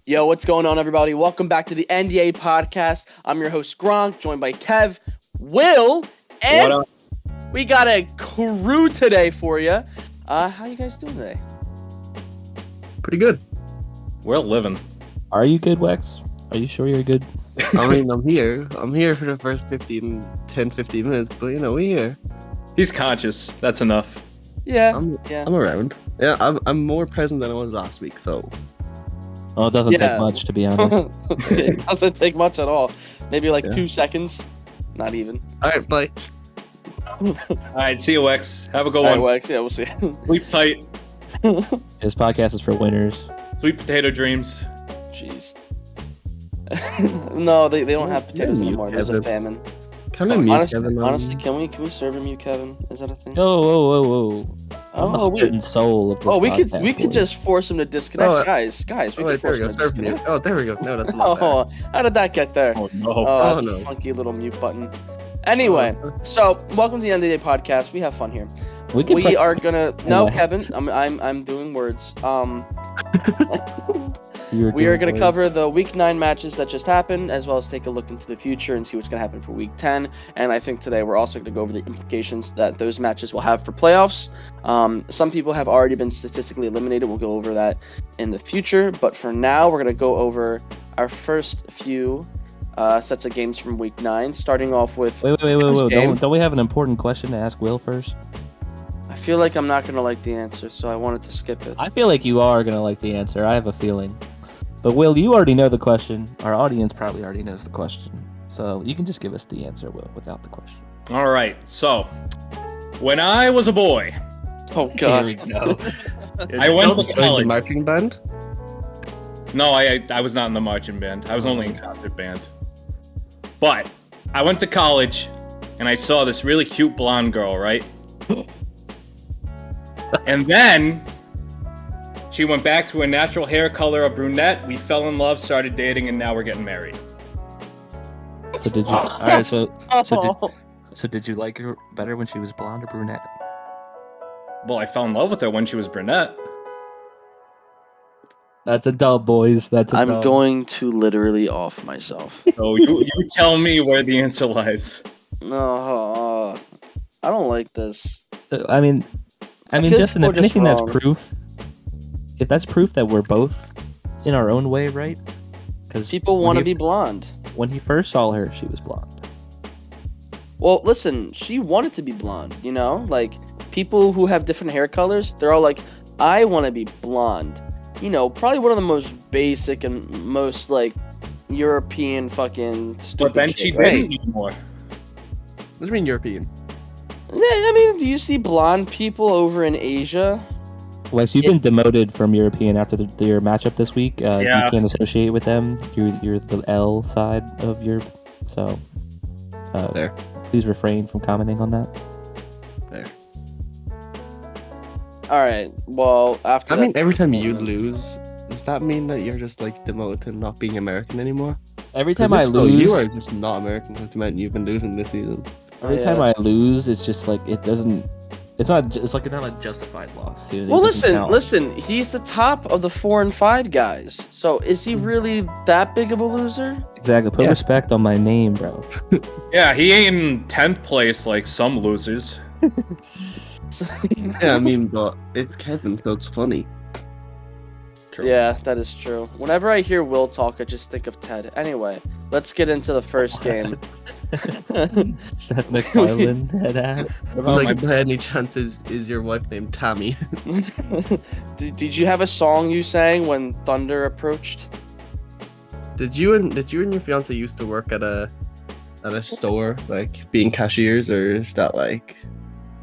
Yo, what's going on, everybody? Welcome back to the NDA Podcast. I'm your host, Gronk, joined by Kev, Will, and What up? we got a crew today for you. How you guys doing today? Pretty good. We're living. Are you good, Wex? Are you sure you're good? I mean, I'm here. I'm here for the first 15 minutes, but we're here. He's conscious. That's enough. Yeah, I'm around. Yeah, I'm more present than I was last week, though. Oh, it doesn't take much, to be honest. It doesn't take much at all. Maybe like 2 2 seconds. Not even. All right, bye. All right, see you, Wex. Have a good All one. right, Wex, yeah, we'll see. Sleep tight. This podcast is for winners. Sweet potato dreams. Jeez. No, they don't have potatoes mute anymore. There's a Kevin. famine. Can I mute Honestly, Kevin? honestly, can we serve him, you, Kevin? Is that a thing? Whoa. I'm the Oh, heart and soul of this we podcast, could boy. just force him to disconnect, Oh, guys. Oh, wait, there we go. Serve mute. Oh, there we go. No, that's a lot Oh, how did that get there? Oh, no. Oh, Oh, no. funky little mute button. Anyway, so welcome to the NDA Podcast. We have fun here. We Are gonna Anyway. Kevin. I'm doing words. You're We are doing going to great. cover the Week 9 matches that just happened, as well as take a look into the future and see what's going to happen for Week 10. And I think today we're also going to go over the implications that those matches will have for playoffs. Some people have already been statistically eliminated. We'll go over that in the future. But for now, we're going to go over our first few sets of games from Week 9, starting off with... Wait. game. Don't we have an important question to ask Will first? I feel like I'm not going to like the answer, so I wanted to skip it. I feel like you are going to like the answer. I have a feeling. But Will, you already know the question. Our audience probably already knows the question. So you can just give us the answer, Will, without the question. All right, so when I was a boy, Oh, God. Here we go. I went to Joined the college. marching band. No, I was not in the marching band. I was only in concert band. But I went to college, and I saw this really cute blonde girl, right? And then she went back to her natural hair color, a brunette. We fell in love, started dating, and now we're getting married. So did you? All right. Oh. So did you like her better when she was blonde or brunette? Well, I fell in love with her when she was brunette. That's a dub, boys. That's a I'm dub. going to literally off myself. So you tell me where the answer lies. No, I don't like this. I mean, I feel like Justin, we're if just anything, that's wrong. proof. If that's proof that we're both in our own way, right? Because People want to be blonde. When he first saw her, she was blonde. Well, listen, she wanted to be blonde, you know? Like, people who have different hair colors, they're all like, I want to be blonde. You know, probably one of the most basic and most, like, European fucking stupid But then shit, she right? didn't anymore. What do you mean European? Yeah, I mean, do you see blonde people over in Asia? Wes, you've been demoted from European after your matchup this week. Yeah. You can't associate with them. You're the L side of Europe. So, There. please refrain from commenting on that. There. All right, well, after I that- mean, every time you lose, does that mean that you're just like demoted to not being American anymore? Every 'Cause time I if so, lose, you are just not American because the amount you've been losing this season. every Oh, time yeah. I lose, it's just like it doesn't. It's not. It's like not a justified loss. It Well, doesn't count. listen. He's the top of the 4 and 5 guys. So is he really that big of a loser? Exactly. Put Yeah. respect on my name, bro. Yeah, he ain't in 10th place like some losers. Yeah, I mean, but it's Kevin, so it's funny. True. Yeah, that is true. Whenever I hear Will talk, I just think of Ted. Anyway, let's get into the first game. Seth MacFarlane, head ass. Like, by any chance, is your wife named Tammy? Did you have a song you sang when Thunder approached? Did you and your fiance used to work at a store, like being cashiers, or is that like?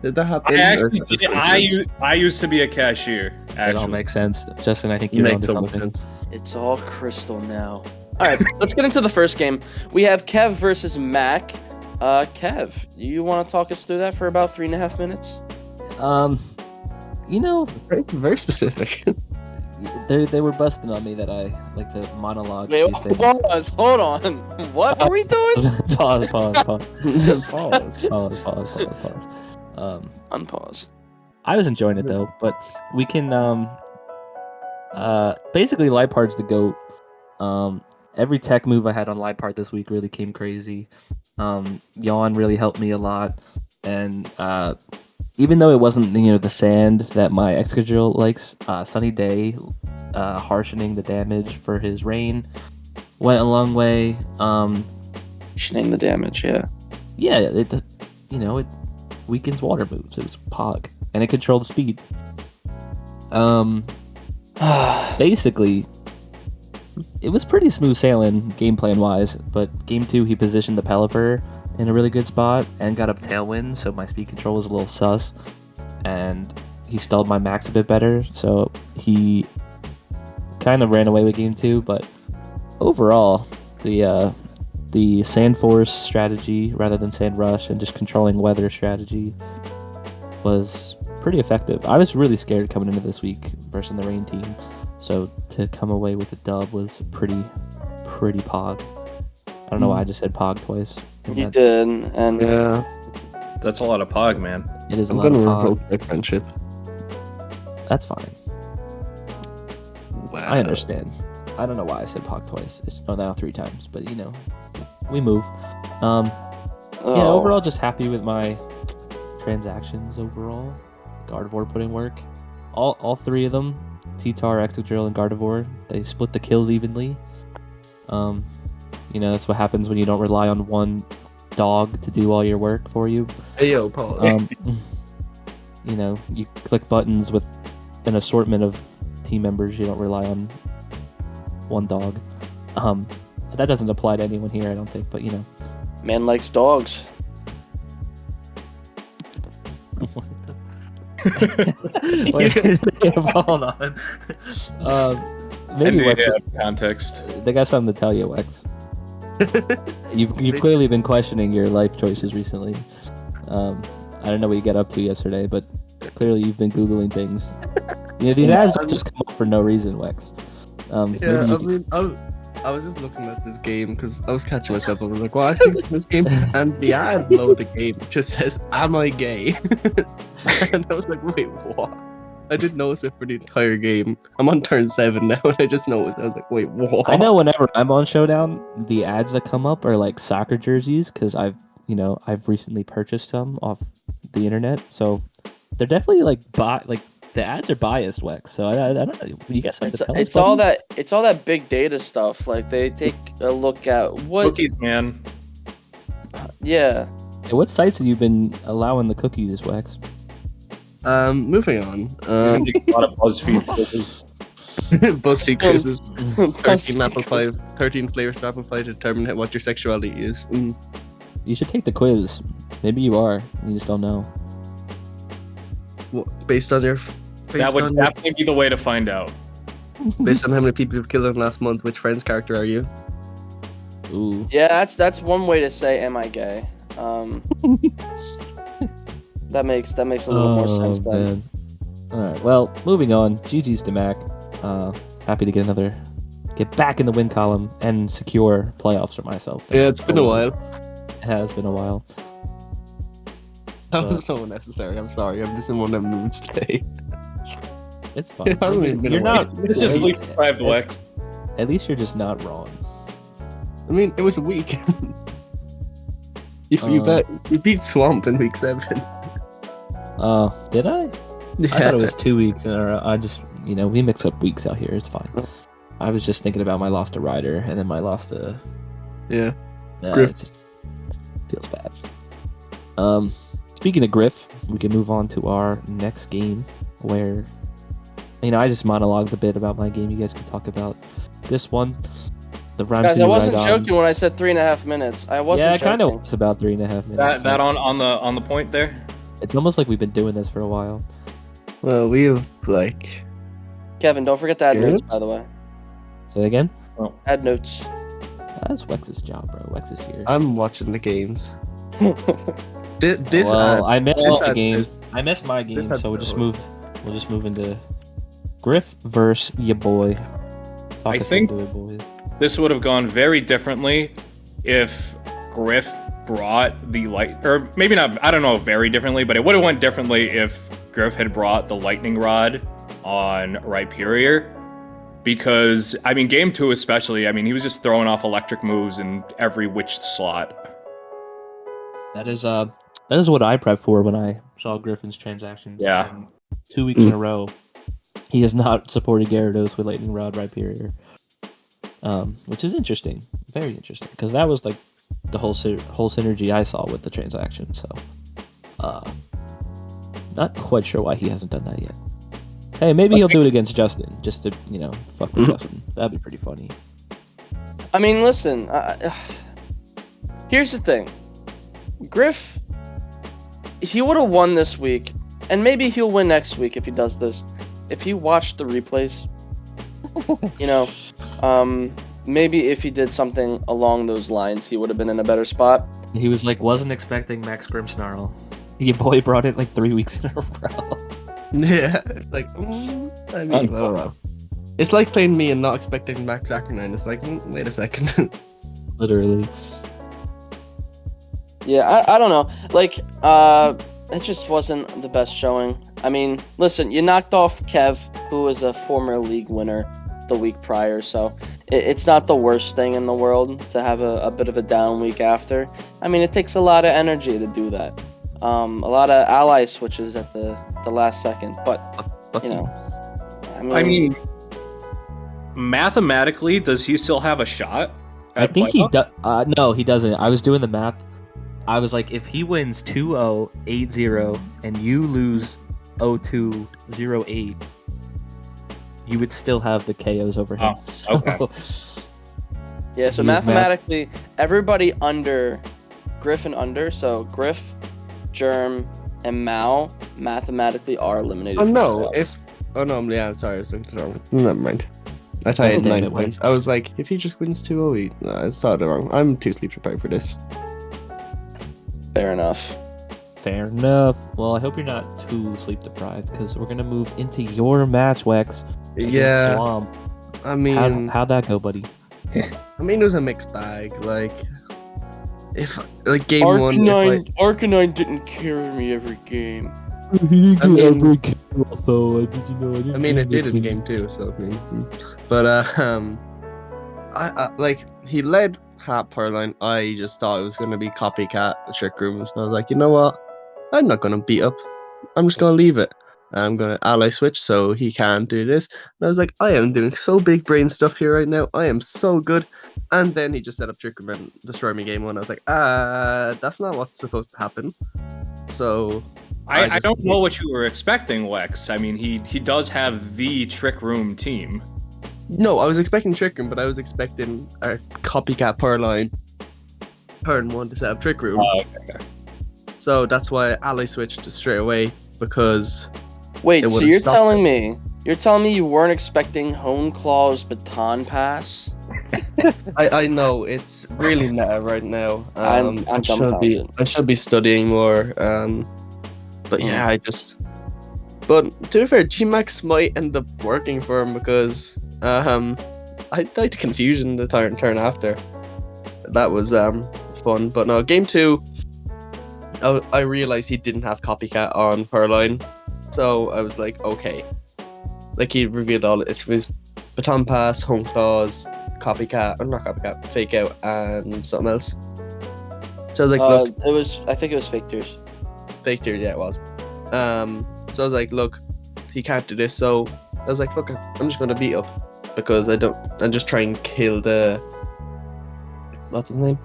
Did that happen? or is that just coincidence? I used to be a cashier, It all actually. makes sense. Justin, I think you're Makes onto so much something. sense. It's all crystal now. All right, let's get into the first game. We have Kev versus Mac. Kev, you want to talk us through that for about 3.5 minutes? You know, Very specific. they were busting on me that I like to monologue. Wait, these things. pause. Hold on. What are we doing? pause. Pause. Unpause. I was enjoying it though, but we can basically Lipard's the GOAT. Every tech move I had on Light Part this week really came crazy. Yawn really helped me a lot, and even though it wasn't the sand that my Excadrill likes, Sunny Day, harshening the damage for his rain went a long way. Harshening the damage, yeah. Yeah, it weakens water moves. It was Pog, and it controlled speed. Basically, it was pretty smooth sailing game plan wise, but game 2 he positioned the Pelipper in a really good spot and got up Tailwind, so my speed control was a little sus, and he stalled my max a bit better, so he kind of ran away with game 2. But overall, the Sand Force strategy rather than Sand Rush and just controlling weather strategy was pretty effective. I was really scared coming into this week versus the Rain team, so to come away with a dub was pretty Pog. I don't know why I just said Pog twice. You did, and Yeah. That's a lot of Pog, man. It is a I'm lot of gonna Pog. revoke my friendship. That's fine. Wow. I understand. I don't know why I said Pog twice. It's now 3 times, but we move. Yeah, overall just happy with my transactions overall. Gardevoir put in work. All 3 of them, T-Tar, Excadrill, and Gardevoir, they split the kills evenly. That's what happens when you don't rely on one dog to do all your work for you. Hey yo, Paul. You click buttons with an assortment of team members. You don't rely on one dog. That doesn't apply to anyone here, I don't think, but man likes dogs. Wait, hold on. Maybe NDA Wex, context. they got something to tell you, Wex. You've clearly been questioning your life choices recently. I don't know what you got up to yesterday, but clearly you've been Googling things. These ads don't just come up for no reason, Wex. I was just looking at this game because I was catching myself. I was like, "Well, I think this game," and the ad below the game just says, "Am I gay?" And I was like, "Wait, what?" I didn't notice it for the entire game. I'm on turn 7 now, and I just noticed. I was like, "Wait, what?" I know whenever I'm on Showdown, the ads that come up are like soccer jerseys because I've recently purchased some off the internet, so they're definitely the ads are biased, Wex. So I don't know. You guys have to tell us. It's all that big data stuff. Like they take a look at what Cookies, man. Yeah. Hey, what sites have you been allowing the cookies, Wex? Moving on. It's gonna take a lot of BuzzFeed quizzes. BuzzFeed quizzes. 13 flavors to apple pie to determine what your sexuality is. You should take the quiz. Maybe you are. You just don't know. Based on your. That would definitely be the way to find out. Based on how many people you've killed in the last month, which Friends character are you? Ooh. Yeah, that's one way to say am I gay. That makes a little more sense then. Man. Alright, well, moving on. GG's to Mac. Happy to get back in the win column and secure playoffs for myself. Yeah, it's been a while. It has been a while. That was so unnecessary. I'm sorry. I'm just in one of them moods today. It's fine. It hasn't even been You're a while. not. This is sleep deprived, Wex. At least you're just not wrong. I mean, it was a week. You beat Swamp in week 7. Did I? Yeah. I thought it was 2 weeks in a row. I just, we mix up weeks out here. It's fine. I was just thinking about my loss to Ryder and then my loss to. Yeah. It Griff. just feels bad. Speaking of Griff, we can move on to our next game where, I just monologued a bit about my game. You guys can talk about this one. The Guys, I wasn't joking when I said 3.5 minutes. I wasn't. Yeah, it joking. kind of was about 3.5 minutes. That on the point there. It's almost like we've been doing this for a while. Well, we have Kevin, don't forget to add notes, by the way. Say it again. Add notes. That's Wex's job, bro. Wex is here. I'm watching the games. I missed this the ad game. is- I missed my game, this ad's so we'll better. just move into Griff versus yaboy. Talk I us think- into it, boys. This would have gone very differently if Griff brought the light, or maybe not. I don't know, very differently, but it would have went differently if Griff had brought the lightning rod on Rhyperior. because I mean, game 2 especially. I mean, he was just throwing off electric moves in every witch slot. That is what I prepped for when I saw Griffin's transactions. Yeah. 2 weeks in a row, he has not supported Gyarados with Lightning Rod Rhyperior, which is interesting, very interesting, because that was like the whole synergy I saw with the transaction. So, not quite sure why he hasn't done that yet. Hey, maybe he'll do it against Justin, just to fuck with Justin. That'd be pretty funny. I mean, listen. Here's the thing. Griff, he would have won this week, and maybe he'll win next week if he does this. If he watched the replays, maybe if he did something along those lines, he would have been in a better spot. He was like, wasn't expecting Max Grimmsnarl. Your boy brought it like 3 weeks in a row. Yeah, it's like, I mean, I don't know. It's like playing me and not expecting Max Acrine. It's like, wait a second. Literally. Yeah, I don't know. Like, it just wasn't the best showing. I mean, listen, you knocked off Kev, who was a former league winner the week prior, so it's not the worst thing in the world to have a bit of a down week after. I mean, it takes a lot of energy to do that. A lot of ally switches at the last second, but, I mean, mathematically, does he still have a shot? I think he does. No, he doesn't. I was doing the math. I was like, if he wins 2-0, 8-0, and you lose 0-2, 0-8, you would still have the KOs over him. Oh, okay. Yeah, so mathematically, everybody under Griff and under, so Griff, Jerm, and Mao mathematically are eliminated. Oh no, sorry, I was looking at it wrong. Never mind. I thought I had 9 points. I was like, if he just wins 2-0, no, I saw it wrong. I'm too sleep deprived for this. Fair enough. Well, I hope you're not too sleep deprived, because we're going to move into your match, Wex. Yeah. Swamp. I mean... How'd that go, buddy? I mean, it was a mixed bag. Like, game Arcanine, 1... Arcanine didn't carry me every game. He didn't get every kill, though. I mean, it did in game 2, so I mean... But, he led half Pearline. I just thought it was going to be copycat Trick Room. So I was like, you know what? I'm not going to beat up. I'm just going to leave it. I'm going to ally switch so he can't do this. And I was like, I am doing so big brain stuff here right now. I am so good. And then he just set up Trick Room and destroyed me game 1. I was like, that's not what's supposed to happen. So... I don't know what you were expecting, Wex. I mean, he does have the Trick Room team. No, I was expecting Trick Room, but I was expecting a copycat Pearline turn 1 to set up Trick Room. Oh, okay. So that's why I ally switched straight away, because... Wait, so you're telling me you weren't expecting Hone Claw's baton pass? I know, it's really meta right now. I'm dumbfounded. I should be studying more. But yeah, But to be fair, G-Max might end up working for him, because I died to confusion the turn after. That was fun. But no, game 2, I realized he didn't have copycat on Pearline, so I was like, okay. Like, he revealed all it was baton pass, home claws, copycat, or not copycat, fake out, and something else. So I was like, look, I think it was fake tears. Fake tears, yeah, it was. So I was like, look, he can't do this. So I was like, fuck it, I'm just gonna beat up, because I'm just trying to kill the... What's his name?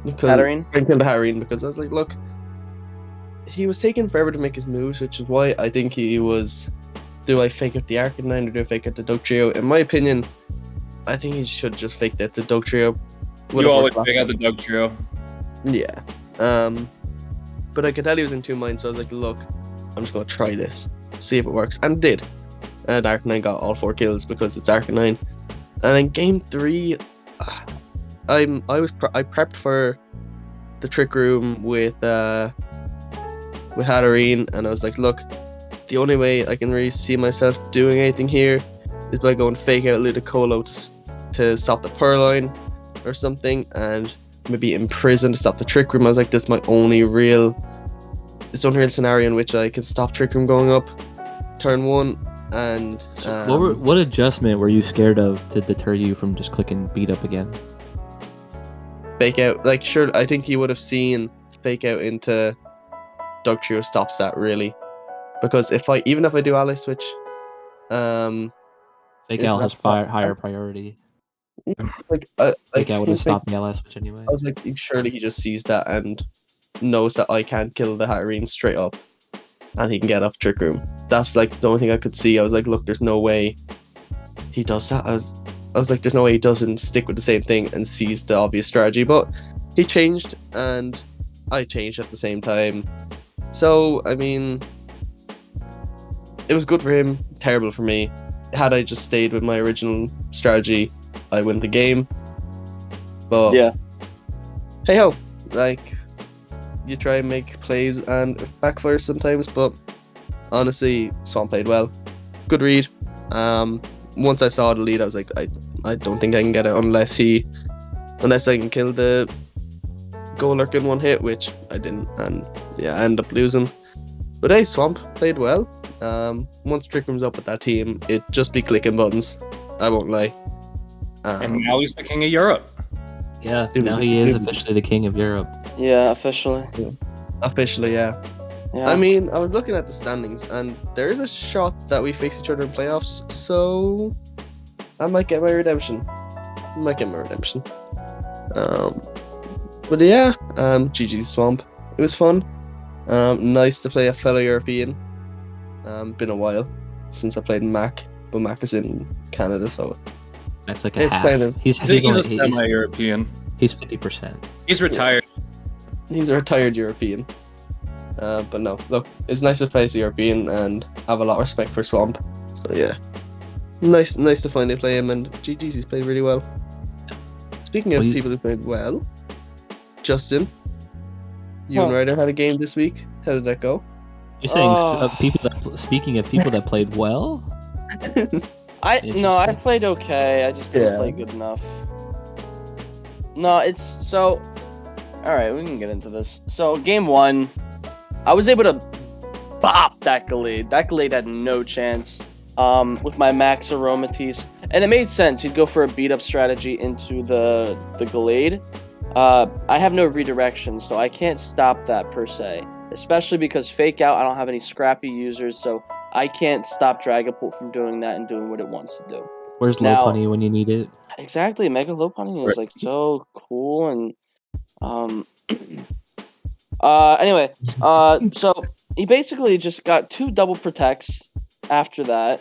Hatterene? Trying to kill the Hatterene, because I was like, look, he was taking forever to make his moves, which is why I think he was... Do I fake out the Arcanine or do I fake out the Dugtrio? In my opinion, I think he should just fake out the Dugtrio. You always fake out the Dugtrio. Yeah. But I could tell he was in 2 minds, so I was like, look, I'm just going to try this, see if it works. And it did. And Arcanine got all 4 kills because it's Arcanine. And in game 3, I prepped for the Trick Room with Hatterene, and I was like, look, the only way I can really see myself doing anything here is by going fake out Ludicolo to stop the Pearline or something, and maybe imprison to stop the Trick Room. I was like, that's my only real scenario in which I can stop Trick Room going up turn 1. And What adjustment were you scared of to deter you from just clicking beat up again? fake out. Like, sure, I think he would have seen fake out into Dog Trio stops that really, because even if I do ally switch, Fake If out has that's- higher priority. like Fake out would have him stopped the LS switch anyway. I was like, surely he just sees that and knows that I can't kill the Hatterene straight up, and he can get off Trick Room. That's like the only thing I could see. I was like, look, there's no way he does that. I was like, there's no way he doesn't stick with the same thing and sees the obvious strategy. But he changed, and I changed at the same time. So I mean, it was good for him, terrible for me. Had I just stayed with my original strategy, I win the game. But Yeah. hey ho, like, you try and make plays and it backfires sometimes, but honestly, Swan played well. Good read. Once I saw the lead, I was like, I don't think I can get it unless I can kill the goal lurk in one hit, which I didn't, and yeah, I ended up losing. But hey, Swamp played well. Once Trick Room's up with that team, it just be clicking buttons. I won't lie. And now he's the king of Europe. Yeah, Dude, now he is dude. officially the king of Europe. Yeah, officially. Officially, yeah. Yeah. I mean, I was looking at the standings, and there is a shot that we face each other in playoffs, so I might get my redemption. But yeah, GG's Swamp. It was fun. Nice to play a fellow European. Been a while since I played Mac, but Mac is in Canada, so That's like a It's half. kind of- He's He's a only, semi-European. he's 50%. He's retired. he's a retired European. But no, look, it's nice to play as a European and have a lot of respect for Swamp. So yeah, nice to finally play him, and GG's, he's played really well. Speaking of Well, people who played well, Justin, you and Huh. Ryder had a game this week. How did that go? You're saying Oh. speaking of people that played well? I Interesting. played okay. I just didn't Yeah. play good enough. No, it's so. All right, we can get into this. So game one, I was able to bop that Gallade. That Gallade had no chance. With my max aromaties, and it made sense. You'd go for a beat up strategy into the Gallade. I have no redirection, so I can't stop that per se. Especially because fake out, I don't have any scrappy users, so I can't stop Dragapult from doing that and doing what it wants to do. Where's Now- Lopunny when you need it? Exactly, Mega Lopunny is like so cool, and anyway, so he basically just got 2 double protects after that,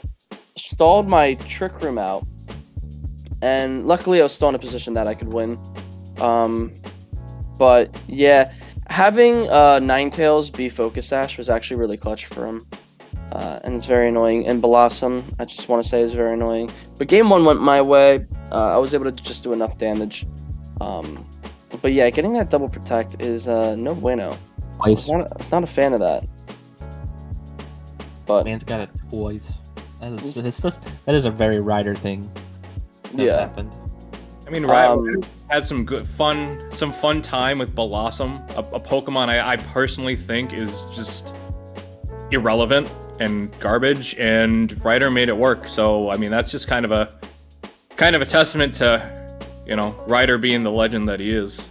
stalled my Trick Room out, and luckily I was still in a position that I could win. But yeah, having Ninetales be Focus Sash was actually really clutch for him. And it's very annoying. And Blossom, I just want to say, is very annoying. But game 1 went my way. I was able to just do enough damage. But yeah, getting that double protect is no bueno. Twice. I'm not a fan of that. But Man's got it twice. That is a very Ryder thing. That Yeah. I happened. mean, Ryder had some fun time with Blossom, a Pokemon I personally think is just irrelevant and garbage, and Ryder made it work. So I mean, that's just kind of a testament to, Ryder being the legend that he is.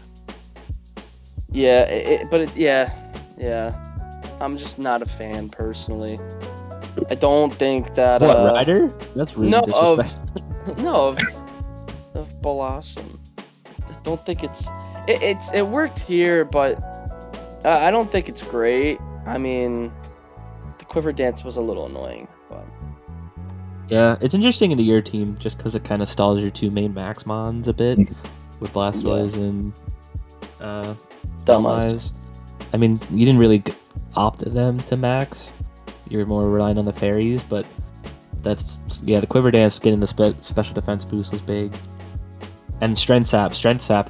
yeah, yeah. I'm just not a fan personally. I don't think that What, Ryder? That's really no, disrespectful. of Blossom. I don't think it worked here, but I don't think it's great. I mean, the Quiver Dance was a little annoying, but Yeah, it's interesting into your team just because it kind of stalls your 2 main Maxmons a bit with Blastoise and Dumb-Eyes. I mean, you didn't really opt them to max. You're more relying on the fairies, but the Quiver Dance getting the special defense boost was big. And Strength Sap,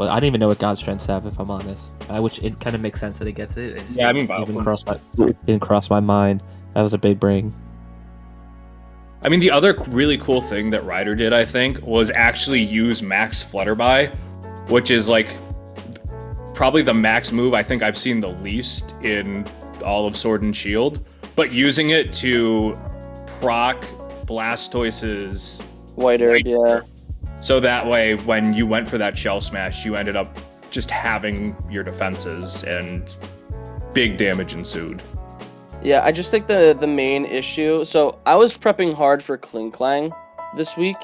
I didn't even know it got Strength Sap, if I'm honest. Which it kind of makes sense that it gets it. It Yeah, I mean, didn't cross my mind. That was a big bring. I mean, the other really cool thing that Ryder did, I think, was actually use Max Flutterby, which is like probably the max move I think I've seen the least in all of Sword and Shield. But using it to proc Blastoise's White herb, yeah. So that way, when you went for that shell smash, you ended up just having your defenses, and big damage ensued. Yeah, I just think the main issue. So I was prepping hard for Kling Klang this week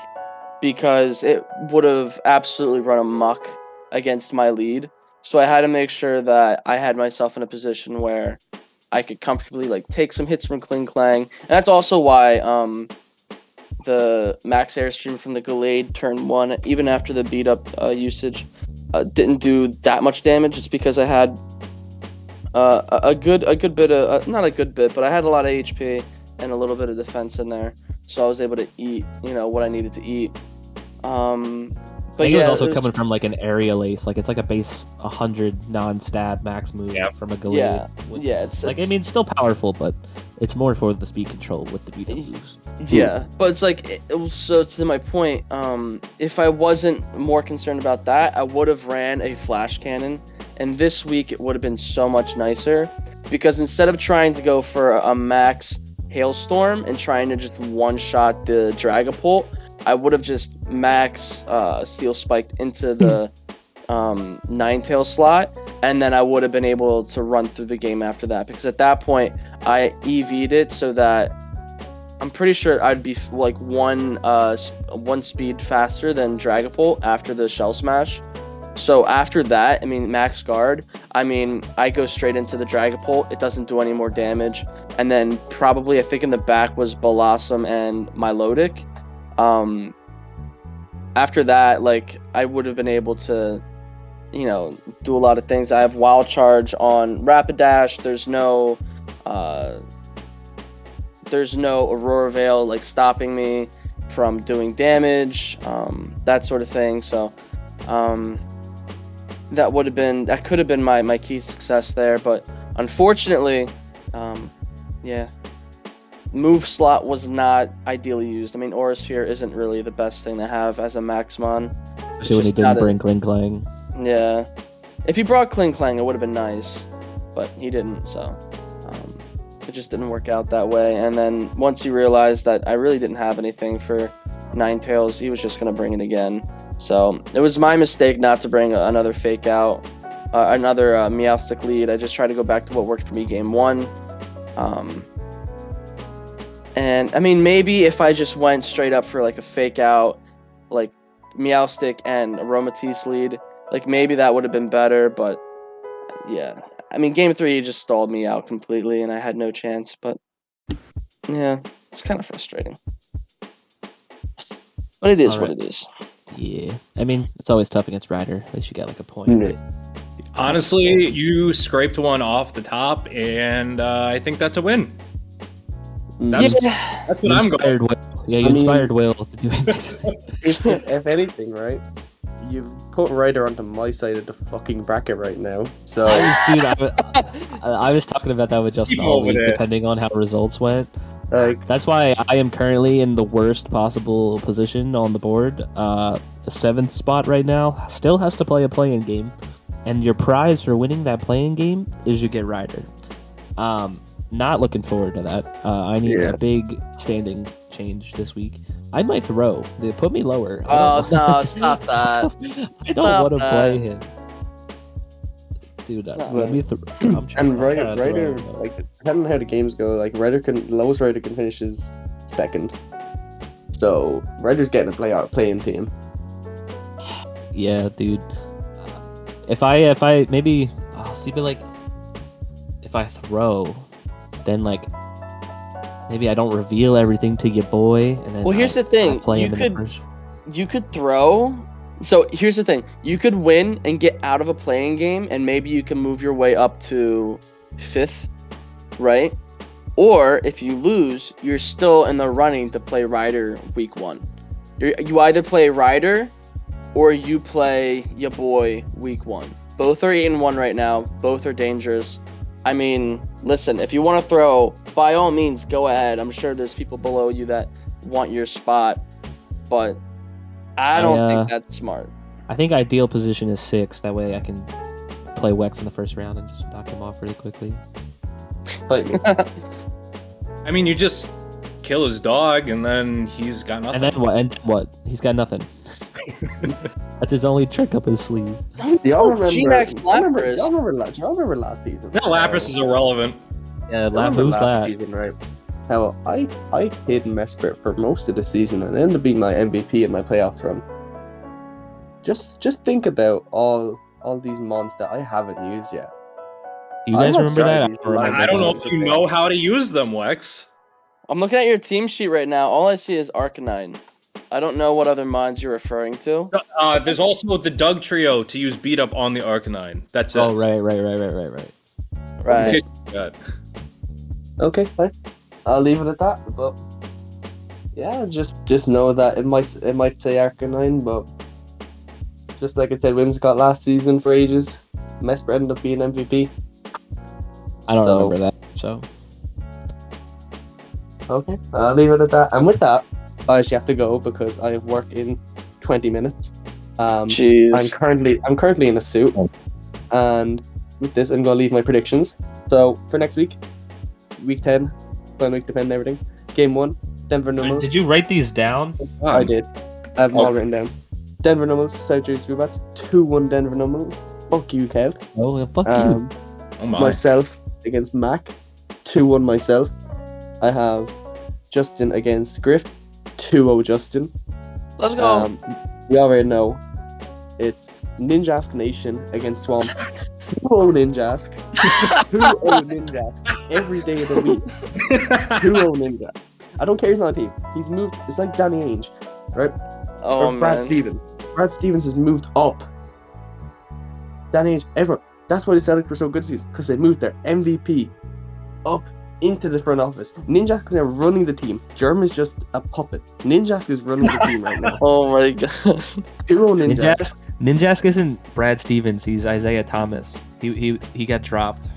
because it would have absolutely run amok against my lead. So I had to make sure that I had myself in a position where I could comfortably like take some hits from Kling Klang, and that's also why the max airstream from the Gallade turn 1, even after the beat up usage, didn't do that much damage. It's because I had a good bit of not a good bit, but I had a lot of HP and a little bit of defense in there, so I was able to eat what I needed to eat. But it was also coming from like an area ace, like it's like a base 100 non-stab max move from a Gallade. It's like, I mean, it's still powerful, but it's more for the speed control with the beat up moves. Yeah, but it's like, so to my point, if I wasn't more concerned about that, I would have ran a flash cannon, and this week it would have been so much nicer, because instead of trying to go for a max hailstorm and trying to just one-shot the Dragapult, I would have just max Steel Spiked into the Ninetale slot, and then I would have been able to run through the game after that, because at that point I EV'd it so that I'm pretty sure I'd be like one speed faster than Dragapult after the Shell Smash. So after that, I mean, max guard, I mean, I go straight into the Dragapult. It doesn't do any more damage. And then probably, I think in the back was Blossom and Milotic. After that, like, I would have been able to, do a lot of things. I have Wild Charge on Rapidash. There's no Aurora Veil, like, stopping me from doing damage, that sort of thing. So, that could have been my key success there, but unfortunately, move slot was not ideally used. I mean, Aura Sphere isn't really the best thing to have as a Maxmon. Especially when he didn't bring Kling Klang. Yeah. If he brought Kling Klang, it would have been nice, but he didn't, so it just didn't work out that way. And then once he realized that I really didn't have anything for Ninetales, he was just going to bring it again. So it was my mistake not to bring another fake out, another Meowstic lead. I just tried to go back to what worked for me game 1. And I mean, maybe if I just went straight up for like a fake out, like Meowstic and Aromatisse lead, like maybe that would have been better. But yeah, I mean, game 3 he just stalled me out completely, and I had no chance. But yeah, it's kind of frustrating. But it is what it is. Yeah, I mean, it's always tough against Ryder. At least you got like a point. Right? Honestly, you scraped one off the top, and I think that's a win. That's what I'm going. You inspired Will to do it. If anything, right? You've put Ryder onto my side of the fucking bracket right now. So I was talking about that with Justin all week, depending on how results went. That's why I am currently in the worst possible position on the board. The 7th spot right now. Still has to play a play-in game, and your prize for winning that play-in game is you get Ryder. Not looking forward to that. I need a big standing change this week. I might throw. They put me lower. Oh no! Stop that! I don't want to play him, dude. Let me and Ryder, like depending on how the games go, like lowest Ryder can finish is 2nd. So Ryder's getting a play-in team. Yeah, dude. If I maybe see, but like if I throw, then like maybe I don't reveal everything to your boy, and then here's the thing: you could throw. So here's the thing: you could win and get out of a playing game, and maybe you can move your way up to 5th, right? Or if you lose, you're still in the running to play Ryder week 1. You either play Ryder or you play your boy week 1. Both are 8-1 right now. Both are dangerous. I mean, listen, if you want to throw, by all means, go ahead. I'm sure there's people below you that want your spot, but I don't think that's smart. I think ideal position is 6. That way I can play Wex in the first round and just knock him off really quickly. I mean, you just kill his dog, and then he's got nothing. And then what? And what? He's got nothing. That's his only trick up his sleeve. Y'all G-Max remember Lapras. y'all remember last season? No, Lapras is irrelevant. Yeah, Who's who's that? season, right? How I hid Mesprit for most of the season and ended up being my MVP in my playoffs run. Just think about all these mons that I haven't used yet. You I guys have remember that? strategies. I don't know if you know how to use them, Wex. I'm looking at your team sheet right now. All I see is Arcanine. I don't know what other mons you're referring to. There's also the Doug Trio to use beat up on the Arcanine. That's it. Oh, right. Right. Yeah. Okay, fine. I'll leave it at that. But yeah, just know that it might say Arcanine, but just like I said, Whimsicott last season for ages, Mesprit ended up being MVP. I don't remember that. So okay, I'll leave it at that. And with that, I actually have to go because I have work in 20 minutes. Jeez. I'm currently in a suit, and with this, I'm gonna leave my predictions. So for next week, week 10, final week depending on everything. Game 1, Denver Nummels. did you write these down? I did. I have them all written down. Denver Nummels, South Jersey Rubats, 2-1 Denver Nummels. Fuck you, Kev. Oh, well, fuck you. Oh my. Myself against Mac, 2-1 myself. I have Justin against Griff, 2-0 Justin. Let's go. We already know it's Ninjask Nation against Swamp. 2-0 Ninjask. 2-0 Ninjask every day of the week. 2-0 Ninjask. I don't care he's on a team. He's moved. It's like Danny Ainge, right? Oh, Or Brad man. Stevens. Brad Stevens has moved up. Danny Ainge, everyone. That's why the Celtics were so good this season, because they moved their MVP up into the front office. Ninjask is now running the team. Jerm is just a puppet. Ninjask is running the team right now. Oh my god. 2-0 Ninjask. Ninjask isn't Brad Stevens. He's Isaiah Thomas. He got dropped.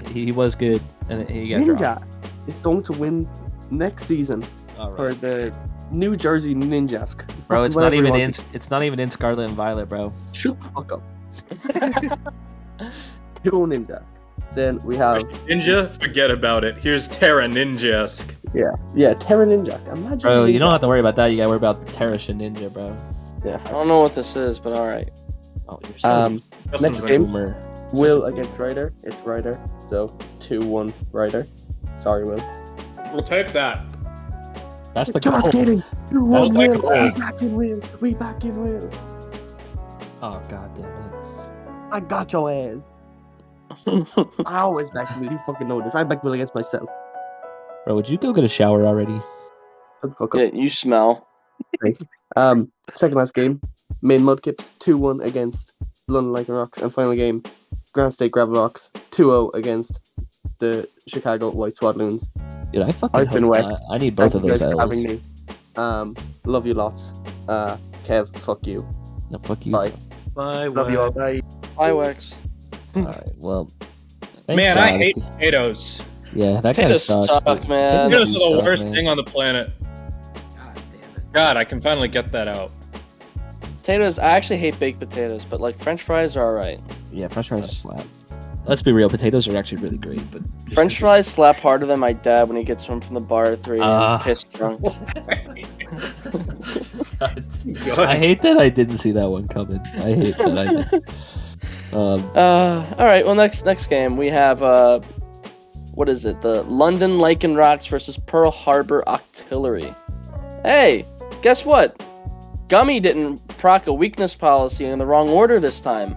He was good, and he got dropped. Ninja is going to win next season All for right. the New Jersey Ninjask. Bro, it's Whatever not he even in. wants. It's not even in Scarlet and Violet, bro. Shut the fuck up. 2-0 Ninjask. Then we have Ninja, forget about it. Here's Terra Ninjask. yeah Terra Ninjask. Imagine Bro, you Ninjask. don't have to worry about that. You gotta worry about Terrash and Ninja, bro. Yeah. I don't know what this is, but alright. Oh, you're so Next Justin's game. boomer. Will against Ryder. It's Ryder. So 2-1 Ryder. Sorry, Will. We'll take that. That's the goal. Just kidding. That's 2-1 the Will. goal. We back in Will. We back in Will. Oh god damn it. I got your ass. I always back Will. You fucking know this. I back Will against myself. Bro, would you go get a shower already? Shut the fuck up. Yeah, you smell. Second last game, main Mudkip 2-1 against London Lycan Rocks, and final game, Grand State Gravel Rocks 2-0 against the Chicago White Swadloons. Dude, I fucking I've been hope wet. not. I need both Thank of you those guys for L's. having me. Love you lots. Kev, fuck you. No, fuck you. Bye. Bye. Love you all. Bye. Hi, Wex. Alright, well. thanks, Man, I guys. hate potatoes. Yeah, that kind of Potatoes sucks. suck, but man. Potatoes do are the suck, worst man. thing on the planet. God damn it. God, I can finally get that out. Potatoes, I actually hate baked potatoes, but like French fries are alright. Yeah, French fries are slap. Let's be real, potatoes are actually really great, but just French fries slap harder than my dad when he gets home from the bar at 3 Ah. a.m. pissed drunk. I hate that I didn't see that one coming. I hate that I did. All right. Well, next game we have what is it? The London Lycan Rocks versus Pearl Harbor Octillery. Hey, guess what? Gummy didn't proc a weakness policy in the wrong order this time.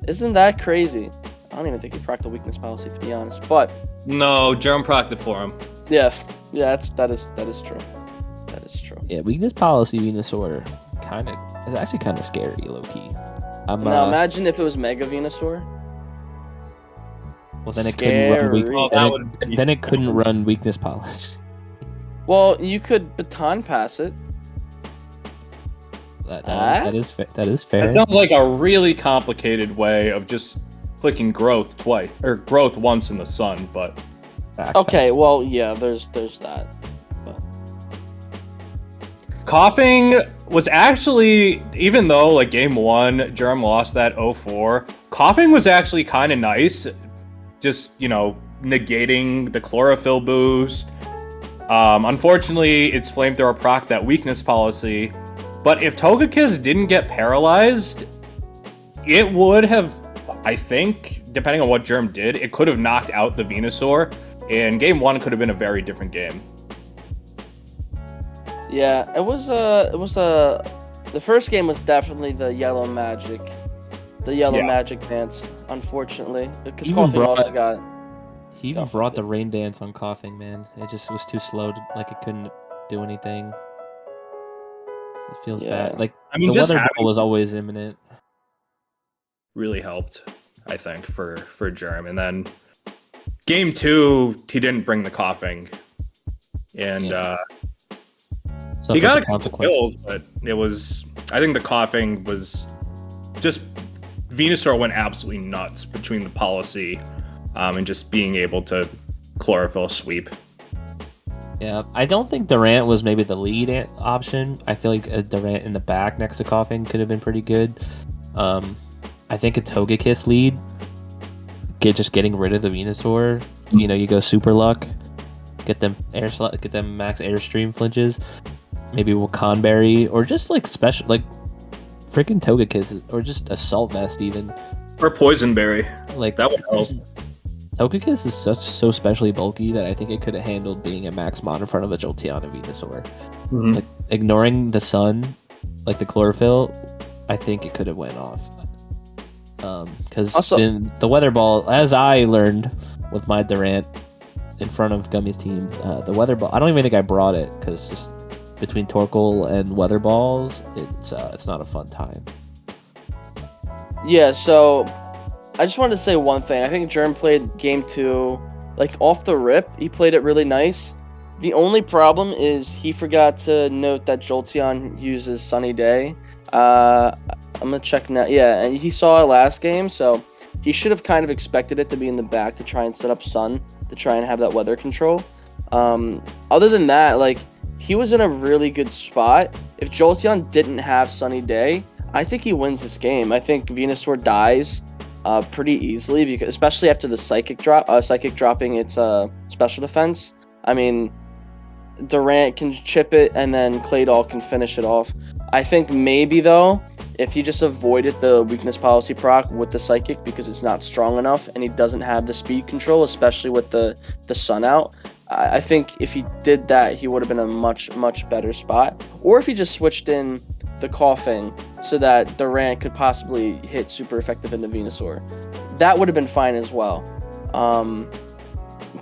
Isn't that crazy? I don't even think he procced a weakness policy, to be honest. But No, Jerm procced it for him. yeah, that is true. That is true. Yeah, weakness policy, weakness order. It's actually kind of scary, low key. Now imagine if it was Mega Venusaur. Well, then it couldn't run Scary. weakness. Oh, that would be Then it couldn't run weakness policy. Well, you could baton pass it. That is fair. That sounds like a really complicated way of just clicking growth twice or growth once in the sun, but Facts, Okay, facts. well, yeah, there's that. coughing was actually, even though like game 1 Jerm lost that 0-4, coughing was actually kind of nice, just negating the chlorophyll boost. Unfortunately, it's Flamethrower proc that weakness policy, but if Togekiss didn't get paralyzed, it would have, I think, depending on what Jerm did, it could have knocked out the Venusaur, and game 1 could have been a very different game. Yeah, the first game was definitely the yellow magic dance, unfortunately, because Even Coughing brought- also got. He even brought the rain dance on Coughing, man. It just was too slow, like it couldn't do anything. It feels bad. Like, I mean, the just weather having- ball was always imminent. Really helped, I think, for Jerm. And then game 2, he didn't bring the Coughing, and So he got a couple consequence. kills, but it was, I think the Coughing was just, Venusaur went absolutely nuts between the policy and just being able to chlorophyll sweep. Yeah, I don't think Durant was maybe the lead option. I feel like a Durant in the back next to Coughing could have been pretty good. I think a Togekiss lead, just getting rid of the Venusaur. You know, you go Super Luck, get them max Airstream flinches, maybe Wakanberry, or just like special, like freaking Togekiss, or just Assault Vest even. Or Poison Berry. Like That would help. Togekiss is so specially bulky that I think it could have handled being a max mon in front of a Jolteon and Venusaur. Mhm. Like, ignoring the sun, like the chlorophyll, I think it could have went off. Because Also- the weather ball, as I learned with my Durant in front of Gummy's team, the weather ball, I don't even think I brought it because just between Torkoal and weather balls, it's not a fun time. Yeah, so I just wanted to say one thing. I think Jerm played game 2, like off the rip. He played it really nice. The only problem is he forgot to note that Jolteon uses Sunny Day. I'm gonna check now. Yeah, and he saw it last game, so he should have kind of expected it to be in the back to try and set up Sun to try and have that weather control. Other than that, like, he was in a really good spot. If Jolteon didn't have Sunny Day, I think he wins this game. I think Venusaur dies pretty easily, because especially after the Psychic dropping its special defense. I mean, Durant can chip it, and then Claydol can finish it off. I think maybe, though, if he just avoided the weakness policy proc with the Psychic because it's not strong enough and he doesn't have the speed control, especially with the sun out, I think if he did that, he would have been a much, much better spot. Or if he just switched in the Coughing so that Durant could possibly hit super effective into Venusaur. That would have been fine as well.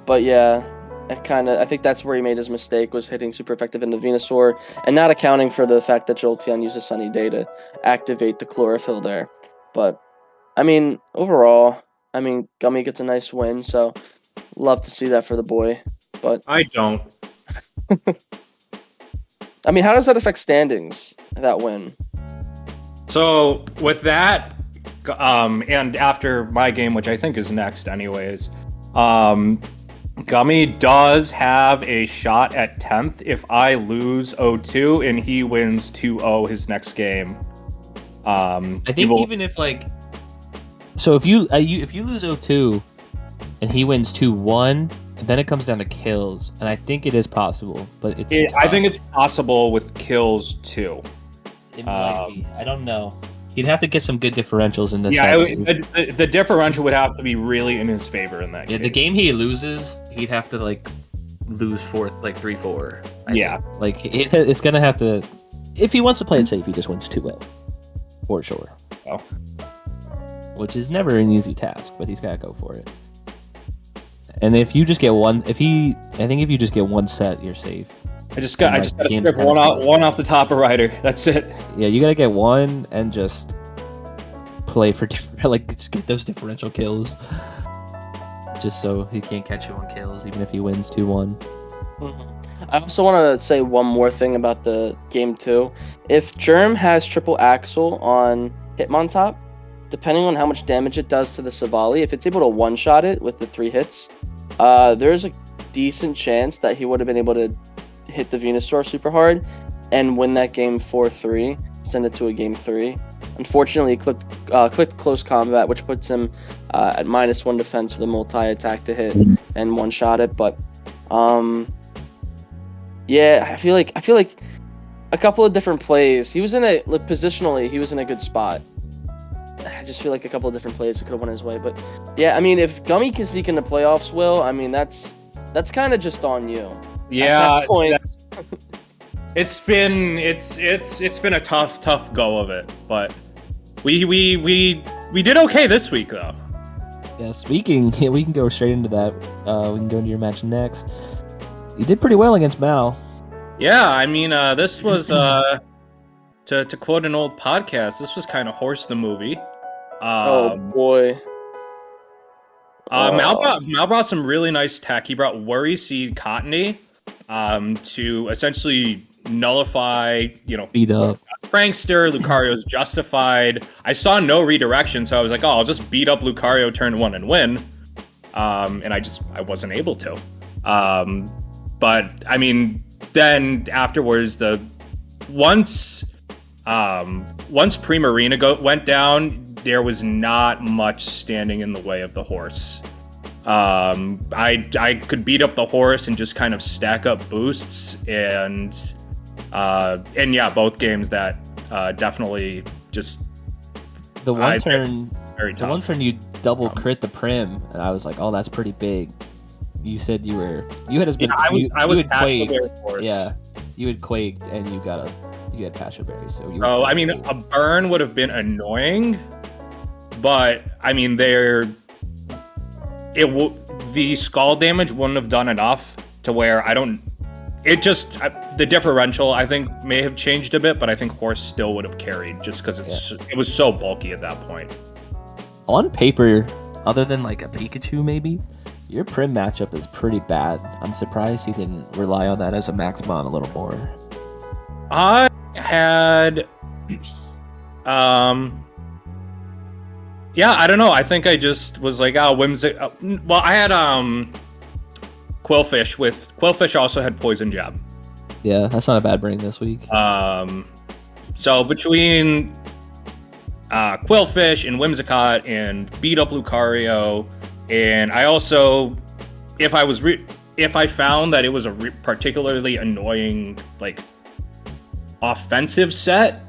But yeah, I think that's where he made his mistake, was hitting super effective into Venusaur and not accounting for the fact that Jolteon uses Sunny Day to activate the chlorophyll there. But I mean, overall, I mean, Gummy gets a nice win, so love to see that for the boy. But I don't. I mean, how does that affect standings, that win? So with that, and after my game, which I think is next anyways, Gummy does have a shot at 10th if I lose 0-2 and he wins 2-0 his next game. I think even if, like, so if you lose 0-2 and he wins 2-1, then it comes down to kills, and I think it is possible, but I think it's possible with kills too. It might be. I don't know. He'd have to get some good differentials in this. Yeah, the differential would have to be really in his favor in that case. The game he loses, he'd have to like lose 3-4. Yeah, like it's gonna have to. If he wants to play it safe, he just wins 2-0 for sure. Oh. Which is never an easy task, but he's gotta go for it. And if you just get one, I think if you just get one set, you're safe. I just gotta strip one off the top of Ryder. That's it. Yeah, you gotta get one and just play for just get those differential kills, just so he can't catch you on kills, even if he wins 2-1. I also want to say one more thing about the game 2. If Jerm has triple Axle on Hitmontop, depending on how much damage it does to the Savali, if it's able to one-shot it with the 3 hits, there's a decent chance that he would have been able to hit the Venusaur super hard and win that game 4-3, send it to a game 3. Unfortunately, he clicked close combat, which puts him at -1 defense with a multi-attack to hit and one-shot it. But Yeah, I feel like a couple of different plays. He was positionally, he was in a good spot. I just feel like a couple of different plays could have went his way. But yeah, I mean, if Gummy can sneak in the playoffs, Will, I mean, that's kind of just on you. Yeah, it's been a tough go of it, but we did okay this week though. Yeah, we can go straight into that. We can go into your match next. You did pretty well against Mal. Yeah, I mean, this was to quote an old podcast, this was kind of Horse the movie. Oh boy. Mal brought some really nice tech. He brought Worry Seed Cottony to essentially nullify, beat up Prankster. Lucario's Justified. I saw no redirection, so I was like, oh, I'll just beat up Lucario turn 1 and win. And I wasn't able to. But I mean, then afterwards, once Primarina went down, there was not much standing in the way of the horse. I could beat up the horse and just kind of stack up boosts, and yeah, both games that definitely just the one turn. Very tough. The one turn you double crit the Prim, and I was like, oh, that's pretty big. You said you had as big. Yeah, I was quaked. Force. Yeah, you had quaked, and you had Passion Berry. So you. Oh, I mean, a burn would have been annoying, but I mean, the skull damage wouldn't have done enough to where the differential I think may have changed a bit, but I think Horse still would have carried just because it was so bulky at that point. On paper, other than like a Pikachu maybe, your Prim matchup is pretty bad. I'm surprised you didn't rely on that as a Maxmon a little more. I had yeah, I don't know. I think I just was like, oh, whimsical. Well, I had Quillfish. Quillfish also had Poison Jab. Yeah, that's not a bad bring this week. So between Quillfish and Whimsicott and beat up Lucario, and I also, if I found that it was a particularly annoying like offensive set,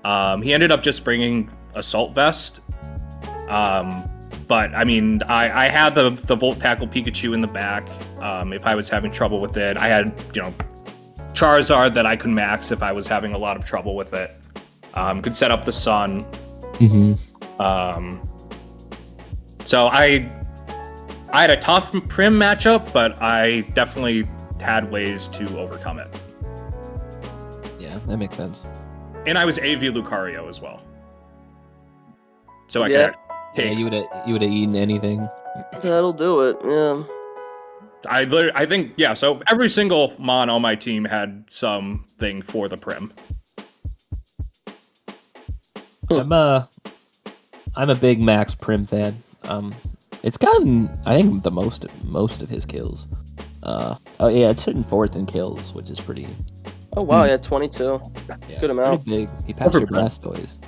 he ended up just bringing Assault Vest. But I mean, I had the Volt Tackle Pikachu in the back. If I was having trouble with it, I had Charizard that I could max if I was having a lot of trouble with it. Could set up the Sun. Mm-hmm. So I had a tough Prim matchup, but I definitely had ways to overcome it. Yeah, that makes sense. And I was AV Lucario as well. So I could take. Yeah, you would have eaten anything. That'll do it. Yeah. I think yeah. So every single Mon on my team had something for the Prim. I'm a big Max Prim fan. It's gotten, I think, the most of his kills. It's sitting 4th in kills, which is pretty. Oh wow, yeah, 22. Yeah, good amount. Pretty big. He passed your Blastoise.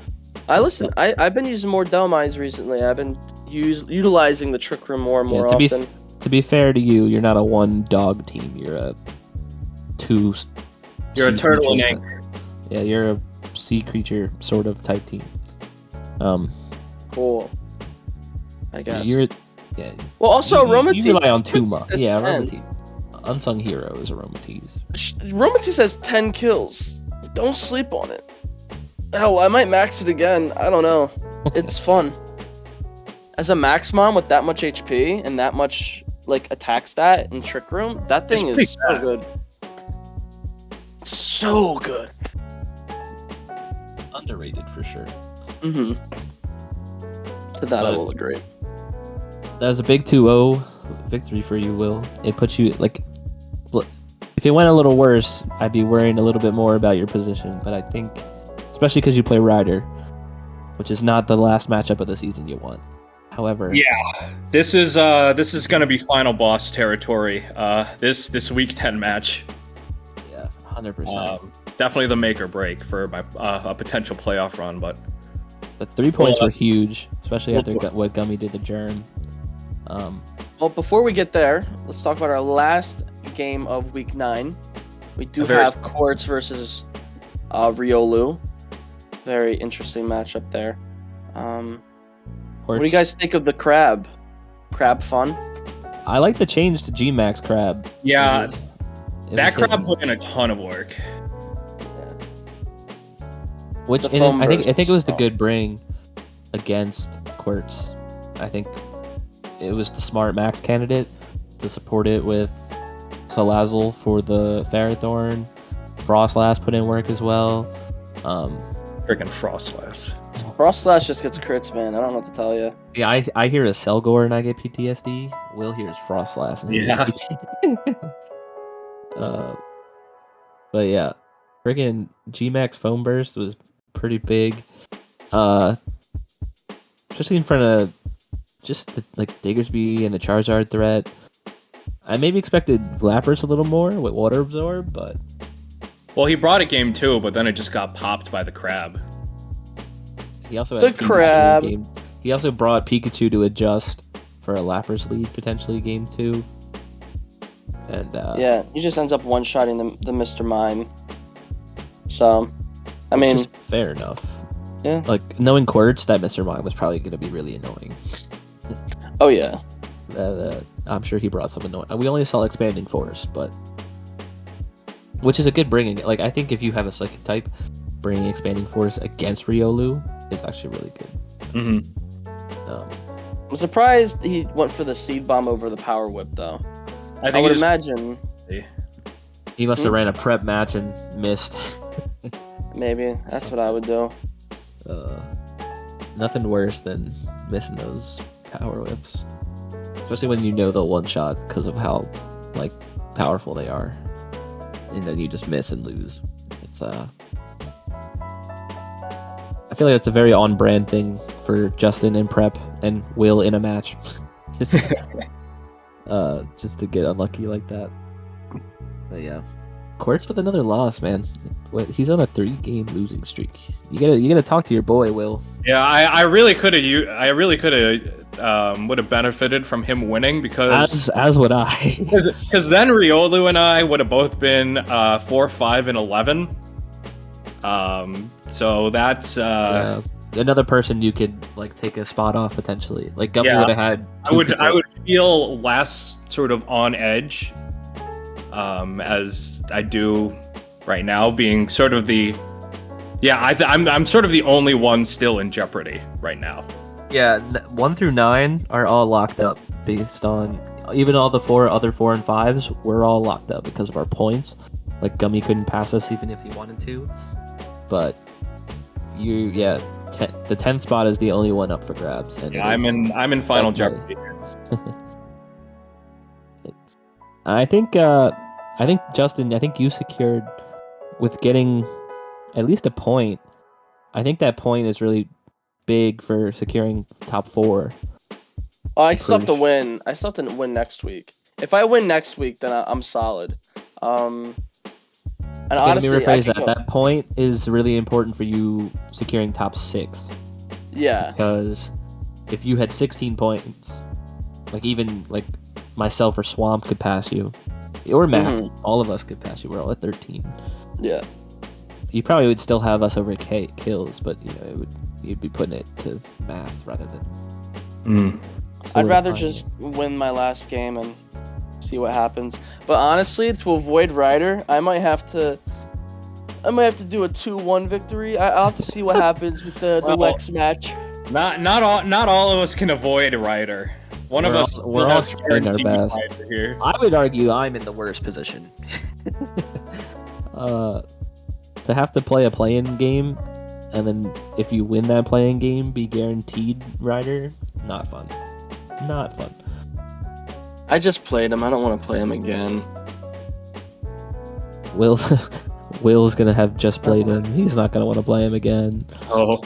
I've been using more Delmines recently. I've been utilizing the Trick Room more and more often. To be fair to you, you're not a one dog team. You're a two. You're a turtle and egg. Yeah, you're a sea creature sort of type team. Cool. I guess. Well, also Aromatisse. You rely on two Mon. Yeah, Aromatisse. Unsung hero is Aromatisse. Aromatisse has 10 kills. Don't sleep on it. Hell, I might max it again. I don't know. It's fun. As a Maxmon with that much HP and that much like attack stat and Trick Room, that thing is so good. So good. Underrated for sure. Mm-hmm. To that I will agree. That was a big 2-0 victory for you, Will. It puts you like, if it went a little worse, I'd be worrying a little bit more about your position. But I think, especially because you play Ryder, which is not the last matchup of the season you want. However, yeah, this is going to be final boss territory. This week 10 match. Yeah, 100%. Definitely the make or break for my a potential playoff run, but the 3 points were huge, especially after what Gummy did to Jerm. Well, before we get there, let's talk about our last game of week 9. We do have qwertz versus riolu. Very interesting matchup there. What do you guys think of the crab? Crab fun? I like the change to G-Max crab. Yeah, that crab hitting. put in a ton of work. Which I think it was the good bring against qwertz. I think it was the smart max candidate to support it with Salazzle for the Ferrothorn. Frostlass put in work as well. Freaking Frostlass. Frostlass just gets crits, man. I don't know what to tell you. Yeah, I hear a Selgor and I get PTSD. Will hears Frostlass. And but yeah, friggin' G-Max Foam Burst was pretty big. Especially in front of just the Diggersby and the Charizard threat. I maybe expected Lapras a little more with Water Absorb, but... Well, he brought it game 2, but then it just got popped by the crab. He also had crab. He also brought Pikachu to adjust for a Lapras lead potentially game 2. And yeah, he just ends up one-shotting the Mr. Mime. So, I mean, just fair enough. Yeah. Like knowing qwertz, that Mr. Mime was probably going to be really annoying. Oh yeah. I'm sure he brought some annoying. We only saw Expanding Force, but which is a good bringing. Like I think if you have a Psychic type, bringing Expanding Force against Riolu is actually really good. Mm-hmm. I'm surprised he went for the Seed Bomb over the Power Whip, though. I would imagine. He must have ran a prep match and missed. Maybe that's what I would do. Nothing worse than missing those Power Whips, especially when you know they'll one shot because of how powerful they are, and then you just miss and lose. It's I feel like it's a very on brand thing for Justin in prep and Will in a match. just to get unlucky like that. But yeah, qwertz with another loss, man. He's on a 3-game losing streak. You gotta talk to your boy, Will. Yeah, I really could have would have benefited from him winning because as would I. Because then Riolu and I would have both been 4, 5, and 11. So that's another person you could take a spot off potentially. Like Gummy would have had. I would feel less sort of on edge, as I do right now, being sort of the. Yeah, I'm sort of the only one still in jeopardy right now. Yeah, 1 through 9 are all locked up based on even all the other 4 and 5s. We're all locked up because of our points. Like Gummy couldn't pass us even if he wanted to. But the 10th spot is the only one up for grabs. And yeah, I'm in final jeopardy. I think Justin, you secured with getting at least a point. I think that point is really big for securing top 4. Oh, I still have to win. I still have to win next week. If I win next week, then I'm solid. And honestly, let me rephrase that. That point is really important for you securing top 6. Yeah. Because if you had 16 points, even myself or Swamp could pass you, or Mac, all of us could pass you. We're all at 13. Yeah. You probably would still have us over kills, but you'd be putting it to math rather than. I'd rather just win my last game and see what happens. But honestly, to avoid Ryder, I might have to do a 2-1 victory. I'll have to see what happens with the next match. Not all of us can avoid Ryder. One of us we're all trying our best. Here. I would argue I'm in the worst position. To have to play a play-in game, and then if you win that play-in game, be guaranteed Ryder. Not fun. Not fun. I just played him. I don't want to play him again. Will's gonna have just played him. He's not gonna want to play him again. Oh.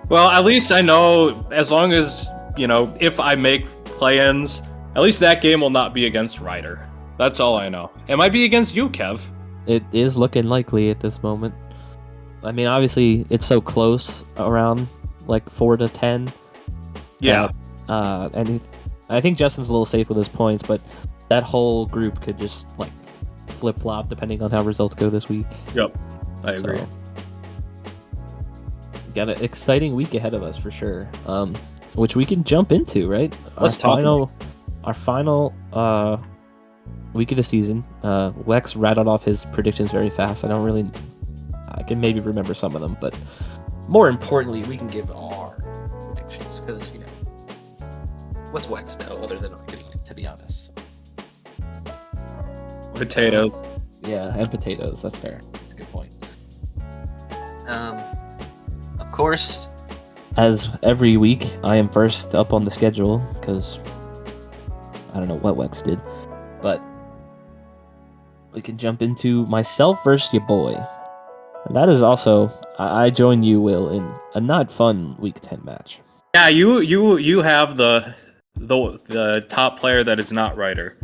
Well, at least I know as long as, if I make play-ins, at least that game will not be against Ryder. That's all I know. It might be against you, Kev. It is looking likely at this moment. I mean, obviously, it's so close around 4 to 10. Yeah. And I think Justin's a little safe with his points, but that whole group could just flip flop depending on how results go this week. Yep, I agree. So, got an exciting week ahead of us for sure. Which we can jump into, right? Let's talk. Our final week of the season. Wex rattled off his predictions very fast. I can maybe remember some of them, but more importantly, we can give our predictions because what's Wex know other than marketing, to be honest. Potatoes. Yeah, and potatoes. That's fair. That's a good point. Of course, as every week, I am first up on the schedule because I don't know what Wex did, but we can jump into myself versus your boy. And that is also I join you, Will, in a not fun Week 10 match. Yeah, you have the top player that is not Ryder.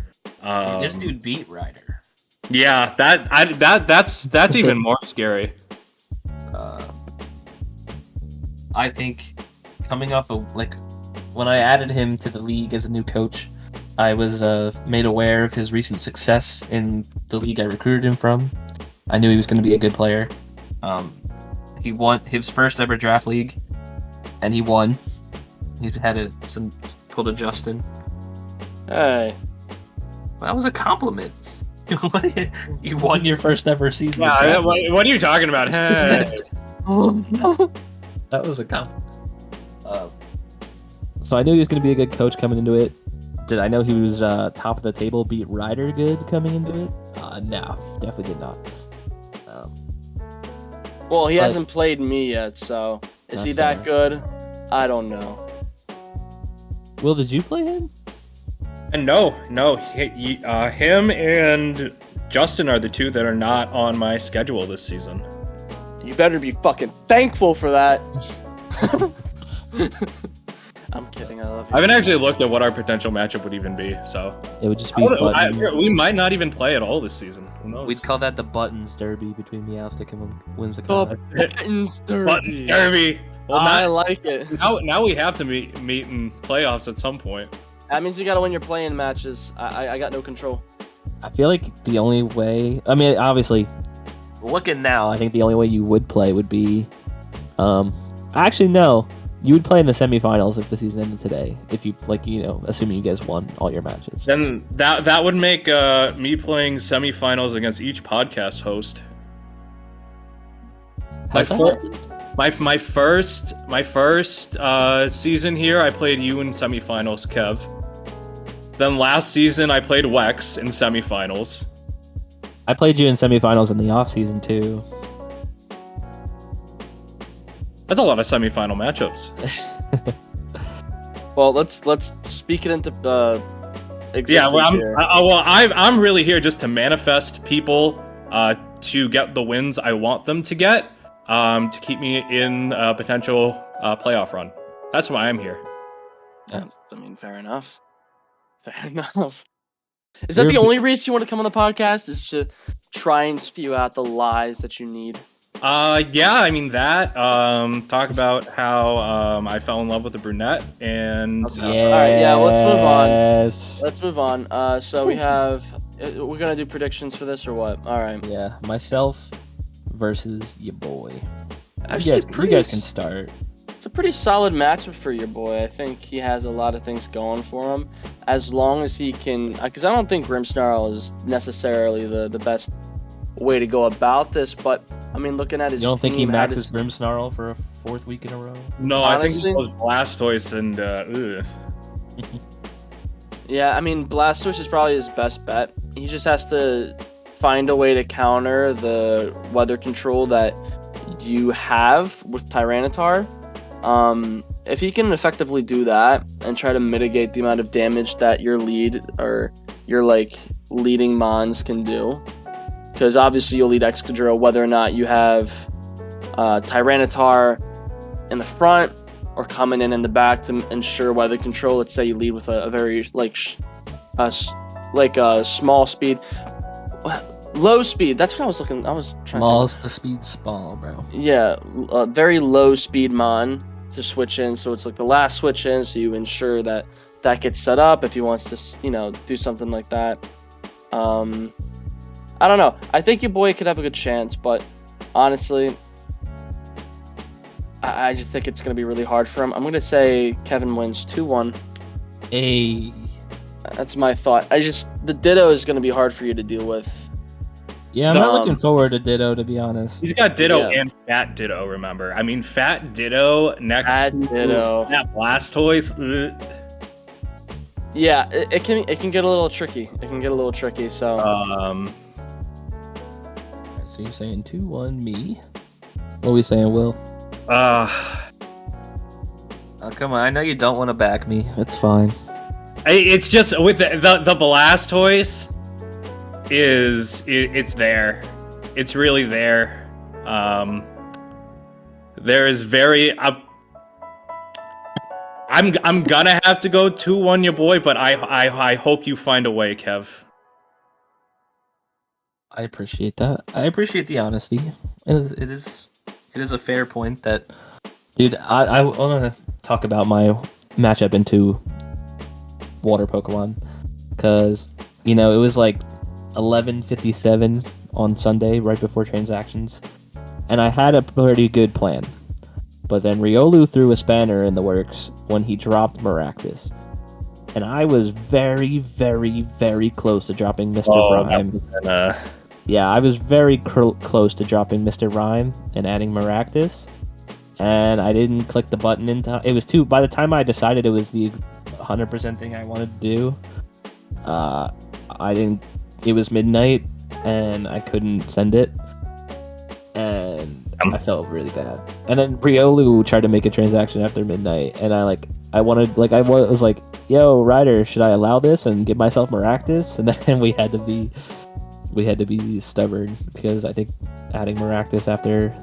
This dude beat Ryder. Yeah, that's even more scary. I think coming off of when I added him to the league as a new coach, I was made aware of his recent success in the league I recruited him from. I knew he was going to be a good player. He won his first ever draft league, and he won. He had some pulled a Justin. Hey, That was a compliment. You won your first ever season. Yeah, what are you talking about? Hey. That was a compliment. So I knew he was going to be a good coach coming into it. Did I know he was top of the table, beat Ryder good coming into it? No, definitely did not. well, he hasn't played me yet, so is he that good? I don't know. Will, did you play him? And no, him and Justin are the two that are not on my schedule this season. You better be fucking thankful for that. I'm kidding. I love you. I haven't actually looked at what our potential matchup would even be, so It would just be we might not even play at all this season. Who knows? We'd call that the Buttons Derby between Meowstick and Oh, Whimsicott. Buttons Derby. Buttons Derby. Well, I like it. Now we have to meet in playoffs at some point. That means you gotta win your playing matches. I got no control. I feel like the only way... I mean, obviously, looking now, I think the only way you would play would be... actually, no. You would play in the semifinals if the season ended today. If you, assuming you guys won all your matches. Then that would make me playing semifinals against each podcast host. My first season here, I played you in semifinals, Kev. Then last season, I played Wex in semifinals. I played you in semifinals in the off season too. That's a lot of semifinal matchups. Well, let's speak it into existence. Yeah, well, here. I'm really here just to manifest people to get the wins I want them to get, to keep me in a potential playoff run. That's why I'm here. I mean, fair enough. Fair enough. Is that the only reason you want to come on the podcast? Is to try and spew out the lies that you need? Yeah, I mean that. Talk about how I fell in love with a brunette, and All right, yeah, let's move on. Let's move on. So we have, we're gonna do predictions for this or what? All right. Yeah, myself versus your boy. Actually, you guys can start. It's a pretty solid matchup for your boy. I think he has a lot of things going for him, as long as he can. Because I don't think Grimmsnarl is necessarily the best way to go about this, but I mean, looking at his You don't think he team, maxes Grimmsnarl for a fourth week in a row? No, honestly, I think it was Blastoise and Yeah, I mean, Blastoise is probably his best bet. He just has to find a way to counter the weather control that you have with Tyranitar. If he can effectively do that and try to mitigate the amount of damage that your lead or your leading Mons can do, because obviously you'll lead Excadrill whether or not you have Tyranitar in the front or coming in the back to ensure weather control. Let's say you lead with a very small speed, low speed. That's what I was looking. I was trying. Small's the speed small, bro. Yeah, very low speed Mon to switch in. So it's like the last switch in. So you ensure that gets set up if he wants to, do something like that. I don't know. I think your boy could have a good chance, but honestly, I just think it's going to be really hard for him. I'm going to say Kevin wins 2-1. Hey. That's my thought. The Ditto is going to be hard for you to deal with. Yeah, I'm not looking forward to Ditto, to be honest. He's got Ditto and Fat Ditto, remember. I mean, Fat Ditto next to that Blastoise. Yeah, it can get a little tricky. So So you're saying 2-1 me? What are we saying, Will? Oh, come on. I know you don't want to back me. It's fine. It's just with the Blastoise it's there. It's really there. There is very I'm gonna have to go 2-1 your boy, but I hope you find a way, Kev. I appreciate that. I appreciate the honesty. It is a fair point that, dude. I want to talk about my matchup into water Pokemon, because it was like 11:57 on Sunday, right before transactions, and I had a pretty good plan. But then Riolu threw a spanner in the works when he dropped Maractus. And I was very, very, very close to dropping Mr. Rhyme. Yeah, I was very close to dropping Mr. Rhyme and adding Maractus. And I didn't click the button in time. It was by the time I decided it was the 100% thing I wanted to do, I didn't. It was midnight, and I couldn't send it. And I felt really bad. And then Riolu tried to make a transaction after midnight, and I was like, "Yo, Ryder, should I allow this and give myself Maractus?" And then we had to be stubborn, because I think adding Maractus after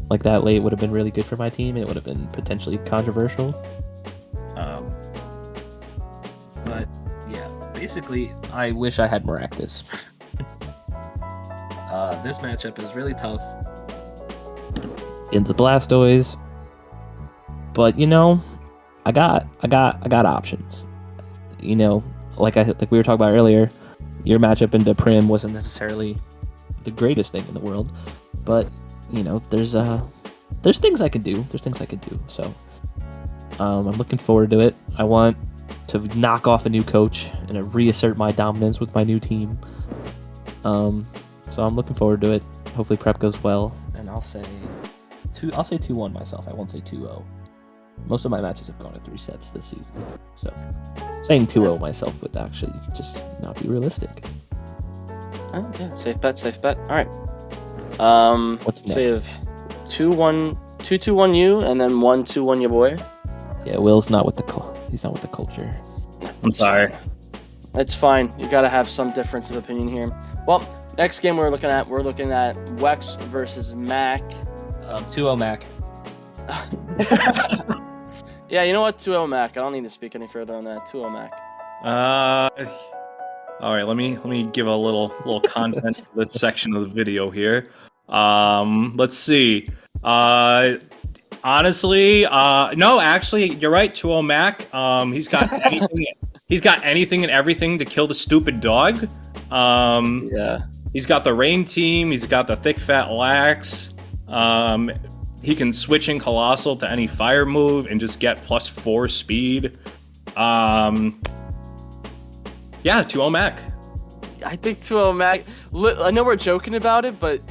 like that late would have been really good for my team, and it would have been potentially controversial. But yeah, basically, I wish I had Maractus. This matchup is really tough into Blastoise, but I got options. Like we were talking about earlier, your matchup into Prim wasn't necessarily the greatest thing in the world, but there's things I can do. So I'm looking forward to it. I want to knock off a new coach and reassert my dominance with my new team. So I'm looking forward to it. Hopefully prep goes well, and I'll say 2-1 myself. I won't say 2-0. Most of my matches have gone to 3 sets this season, so saying 2-0 myself would actually just not be realistic. Oh, yeah, safe bet. All right. What's next? So you have 2-1 you, and then 1-2-1 your boy. Yeah, Will's not with he's not with the culture. I'm sorry. It's fine. You gotta have some difference of opinion here. Well, next game we're looking at Wex versus Mac. 2-0 Mac. Yeah, you know what? 2-0 Mac. I don't need to speak any further on that. 2-0 Mac. All right. Let me give a little content to this section of the video here. Let's see. Honestly, no, actually, you're right. 2-0 Mac. He's got anything. He's got anything and everything to kill the stupid dog. Yeah. He's got the rain team. He's got the thick fat lax. He can switch in Colossal to any fire move and just get +4 speed. Yeah, 2-0 Mac. I think 2-0 Mac. I know we're joking about it, but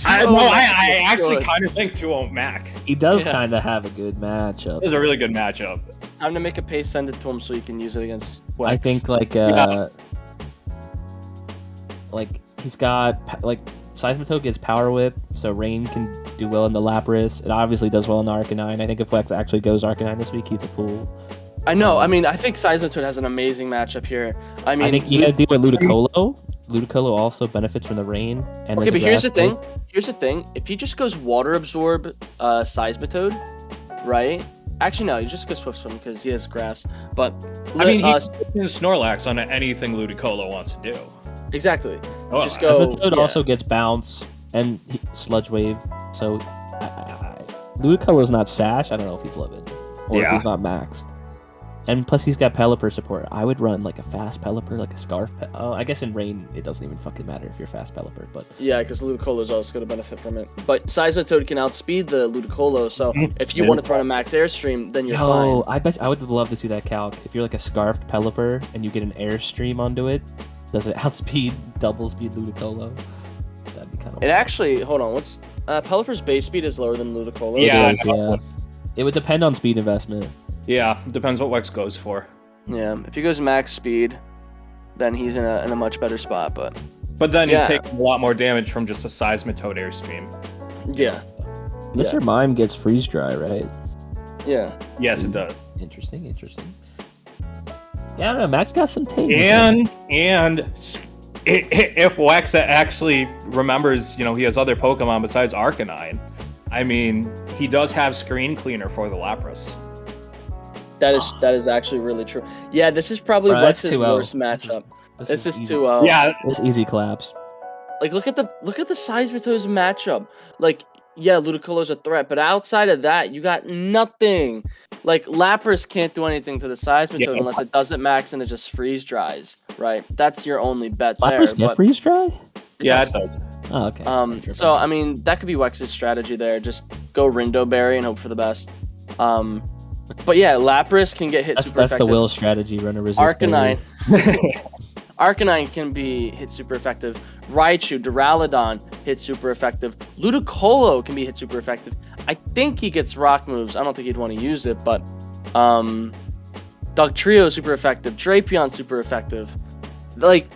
I actually kind of think 2-0 Mac. He does kind of have a good matchup. This is a really good matchup. I'm gonna make a paste send it to him so you can use it against Wex. I think he's got Seismitoad gets Power Whip, so Rain can do well in the Lapras. It obviously does well in the Arcanine. I think if Wex actually goes Arcanine this week, he's a fool. I know. I mean, I think Seismitoad has an amazing matchup here. I think you gotta deal with Ludicolo. Ludicolo also benefits from the rain. And okay, but here's the thing. If he just goes Water Absorb Seismitoad, right? Actually, no, he just goes Swift Swim because he has Grass. But I mean, he can Snorlax on anything Ludicolo wants to do. Exactly. Oh, just go. Seismitoad also gets Bounce and Sludge Wave. So Ludicolo's not Sash. I don't know if he's Livid or if he's not maxed. And plus, he's got Pelipper support. I would run like a fast Pelipper, like a Scarf. I guess in rain, it doesn't even fucking matter if you're fast Pelipper. But yeah, because Ludicolo is also going to benefit from it. But Seismitoad can outspeed the Ludicolo, so if you want to run a max airstream, then you're fine. I bet I would love to see that calc. If you're like a Scarfed Pelipper and you get an airstream onto it, does it outspeed double speed Ludicolo? That'd be kind of. It actually, hold on, what's Pelipper's base speed is lower than Ludicolo. Yeah. It would depend on speed investment. Yeah, depends what Wex goes for. Yeah, if he goes max speed, then he's in a much better spot. But then he's taking a lot more damage from just a Seismitoad airstream. Yeah. Mr. Mime gets freeze dry, right? Yeah. Yes, it does. Interesting. Yeah, I don't know. Max got some tape. And if Wex actually remembers, he has other Pokemon besides Arcanine. I mean, he does have Screen Cleaner for the Lapras. That is actually really true. Yeah, this is probably Wex's worst matchup. This is 2-0. Yeah, it's easy collapse. Like look at the Seismitoad's matchup. Like, yeah, Ludicolo's a threat, but outside of that, you got nothing. Like Lapras can't do anything to the Seismitoad unless it doesn't max and it just freeze dries, right? That's your only bet there. Lapras get freeze dry? Yeah, it does. Oh, okay. So I mean, that could be Wex's strategy there. Just go Rindo Berry and hope for the best. But yeah, Lapras can get hit super effective. That's the Will strategy, run a resist. Arcanine. Arcanine can be hit super effective. Raichu, Duraludon hit super effective. Ludicolo can be hit super effective. I think he gets rock moves. I don't think he'd want to use it, but Dugtrio super effective. Drapion super effective. Like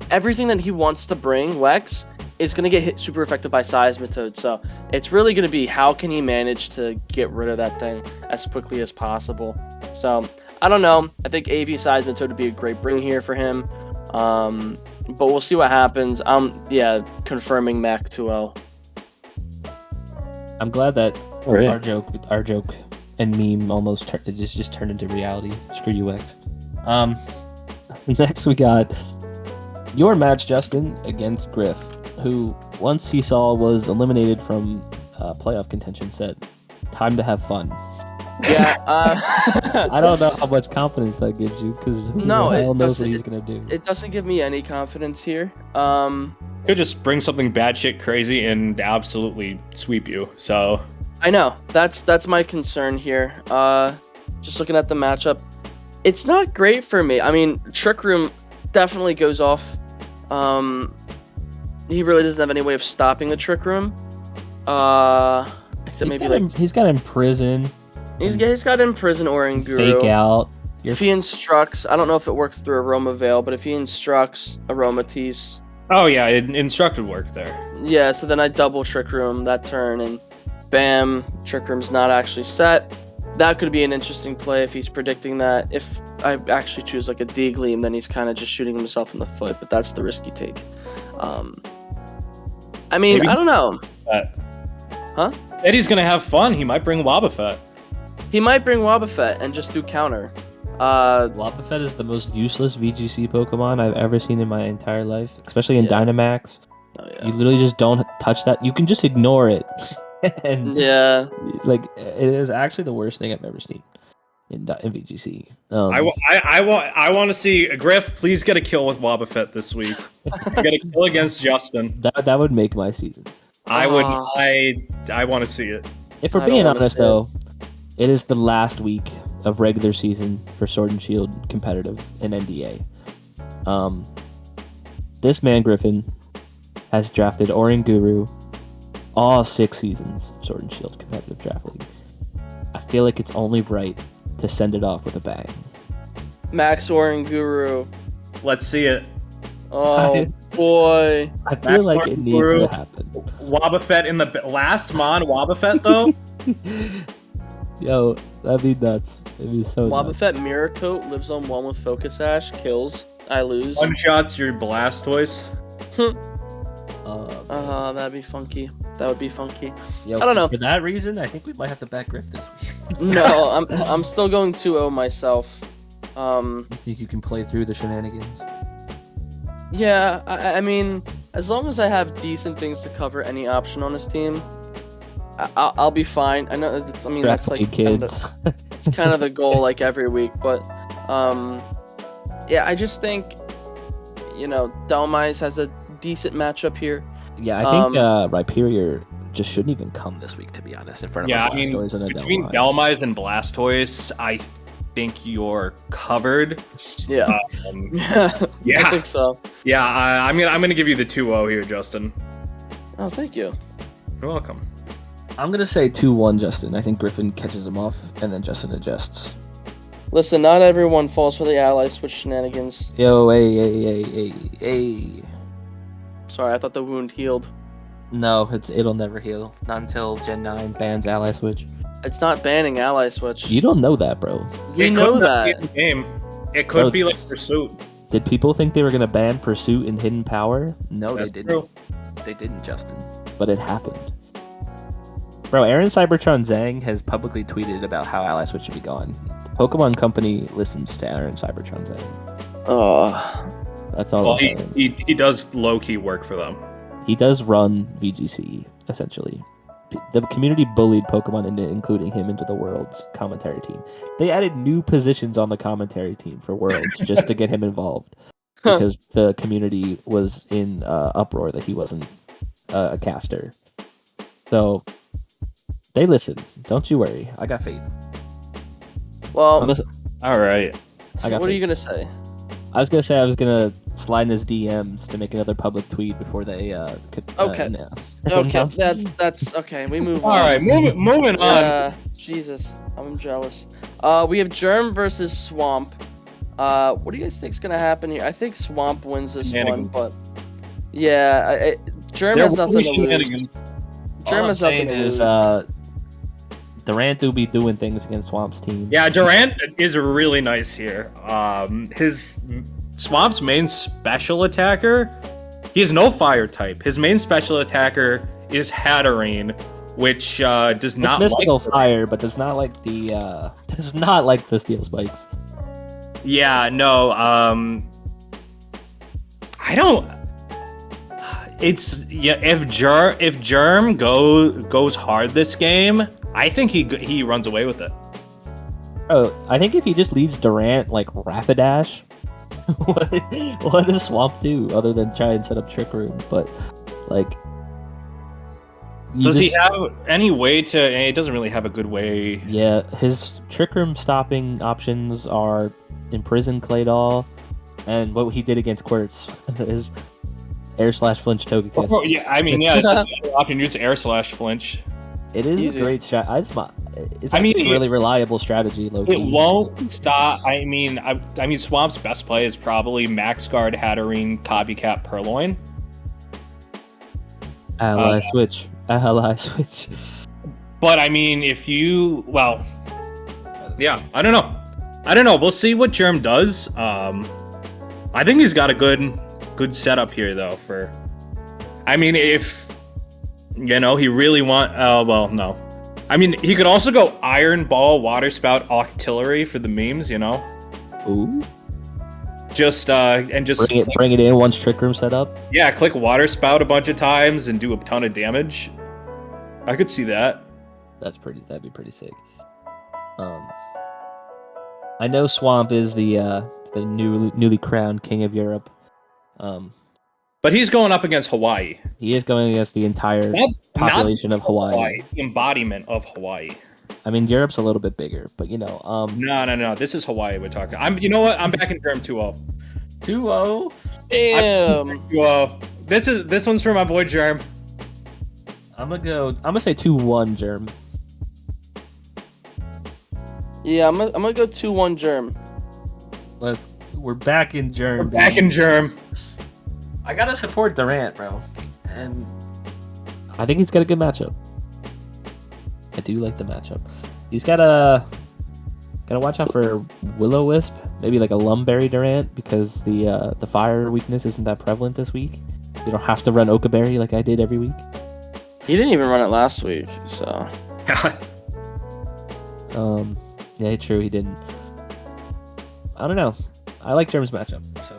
everything that he wants to bring, Wex, is going to get hit super effective by Seismitoad. So it's really going to be how can he manage to get rid of that thing as quickly as possible. So I don't know. I think AV Seismitoad would be a great bring here for him. But we'll see what happens. Yeah, confirming Mac 2-0. I'm glad that our joke and meme almost just turned into reality. Screw you, X. Next we got your match, Justin, against Griff, who once he saw was eliminated from playoff contention, said, "Time to have fun." Yeah, I don't know how much confidence that gives you because who the hell knows what he's gonna do. It doesn't give me any confidence here. Could just bring something batshit crazy and absolutely sweep you. So I know that's my concern here. Just looking at the matchup, it's not great for me. I mean, Trick Room definitely goes off. He really doesn't have any way of stopping the Trick Room. Except he's got Imprison. He's got Imprison or in Guru. Fake out. If he instructs, I don't know if it works through Aroma Veil, but if he instructs Aromatisse. Oh yeah, instruct would work there. Yeah, so then I double Trick Room that turn, and bam, Trick Room's not actually set. That could be an interesting play if he's predicting that. If I actually choose like a D-Gleam, then he's kind of just shooting himself in the foot, but that's the risky take. I mean, maybe I don't know. Huh? Eddie's gonna have fun. He might bring Wobbuffet. He might bring Wobbuffet and just do counter. Wobbuffet is the most useless VGC Pokemon I've ever seen in my entire life, especially in Dynamax. Oh, yeah. You literally just don't touch that. You can just ignore it. And, like, it is actually the worst thing I've ever seen in VGC. I want to see Griff. Please get a kill with Wobbuffet this week. Get a kill against Justin. That would make my season. I would. I want to see it. If we're being honest, though, it is the last week of regular season for Sword and Shield competitive in NDA. This man Griffin has drafted Oranguru all 6 seasons of Sword and Shield competitive draft league. I feel like it's only right to send it off with a bang. Max Oranguru. Let's see it. Oh boy. I feel like it needs to happen. Wobbuffet in the last Mon Wobbuffet though? Yo, that'd be nuts. It'd be so Wobbuffet Mirror Coat lives on 1 with Focus Ash, kills. I lose. One shots your Blastoise. That'd be funky. That would be funky. Yo, I don't know. For that reason, I think we might have to back Griff this week. No, I'm still going 2-0 myself. You think you can play through the shenanigans? Yeah, I mean, as long as I have decent things to cover any option on this team, I'll be fine. I know that's that's like it's kind of the goal like every week, but Yeah, I just think, Delmise has a decent matchup here. Yeah, I think Rhyperior just shouldn't even come this week, to be honest, in front of a Blastoise and a between Delmise. Delmise and Blastoise, I think you're covered. Yeah. Yeah. I think so. Yeah, I'm gonna give you the 2-0 here, Justin. Oh, thank you. You're welcome. I'm going to say 2-1 Justin. I think Griffin catches him off, and then Justin adjusts. Listen, not everyone falls for the ally switch shenanigans. Yo, hey. Sorry, I thought the wound healed. No, it'll never heal. Not until Gen 9 bans Ally Switch. It's not banning ally switch. You don't know that, bro. We know that. Be in the game. It could be like Pursuit. Did people think they were going to ban Pursuit and Hidden Power? No, That's they didn't. true. They didn't, Justin. But it happened. Bro, Aaron Cybertron Zhang has publicly tweeted about how Ally Switch should be gone. The Pokemon Company listens to Aaron Cybertron Zhang. Oh. That's all. Well, he does low-key work for them. He does run VGC, essentially. The community bullied Pokemon into including him into the Worlds commentary team. They added new positions on the commentary team for Worlds just to get him involved. Because the community was in uproar that he wasn't a caster. So, they listen. Don't you worry. I got faith. Well, All right. what are you going to say? I was going to say I was going to slide in his DMs to make another public tweet before they could... Okay. Okay, that's okay. We move on. All right, moving on. Jesus, I'm jealous. We have Jerm versus Swamp. What do you guys think's gonna happen here? I think Swamp wins this one, but yeah, Jerm has nothing to lose. Jerm has nothing to lose. Durant will be doing things against Swamp's team. Yeah, Durant is really nice here. His Swamp's main special attacker, he has no fire type. His main special attacker is Hatterene, which does not mystical like fire, but does not like the steel spikes. Yeah, no. I don't. It's if Jerm goes hard this game, I think he runs away with it. Oh, I think if he just leads Durant like Rapidash, what does Swamp do other than try and set up Trick Room? But like, does he have any way to? It doesn't really have a good way. Yeah, his Trick Room stopping options are Imprison Claydol, and what he did against Qwertz is Air/Flinch Togekiss. Oh, yeah, I mean, yeah, that's often use Air/Flinch. It is Easy. a great strat. It's a really reliable strategy. Low-key. It won't stop. I mean, Swamp's best play is probably Max Guard, Hatterene, Copycat, Purloin. Ally Switch. But I mean, yeah, I don't know. We'll see what Jerm does. I think he's got a good setup here, though. I mean, if he really no. I mean, he could also go Iron Ball, Water Spout, Octillery for the memes. Ooh. Just bring it in once Trick Room set up. Yeah, click Water Spout a bunch of times and do a ton of damage. I could see that. That'd be pretty sick. I know Swamp is the newly crowned king of Europe. But he's going up against Hawaii. He is going against the entire population of Hawaii. Embodiment of Hawaii. I mean, Europe's a little bit bigger, but No. This is Hawaii we're talking. You know what? I'm back in Jerm 2-0. 2-0. Damn. 2-0. This one's for my boy Jerm. I'm gonna say 2-1 Jerm. Yeah, I'm gonna go 2-1 Jerm. We're back in Jerm. Back in Jerm. I gotta support Durant, bro, and I think he's got a good matchup. I do like the matchup. He's gotta watch out for Will-O-Wisp, maybe like a Lumberry Durant, because the fire weakness isn't that prevalent this week. You don't have to run Okaberry like I did every week. He didn't even run it last week, so. Yeah, true, he didn't. I don't know. I like Jerm's matchup, so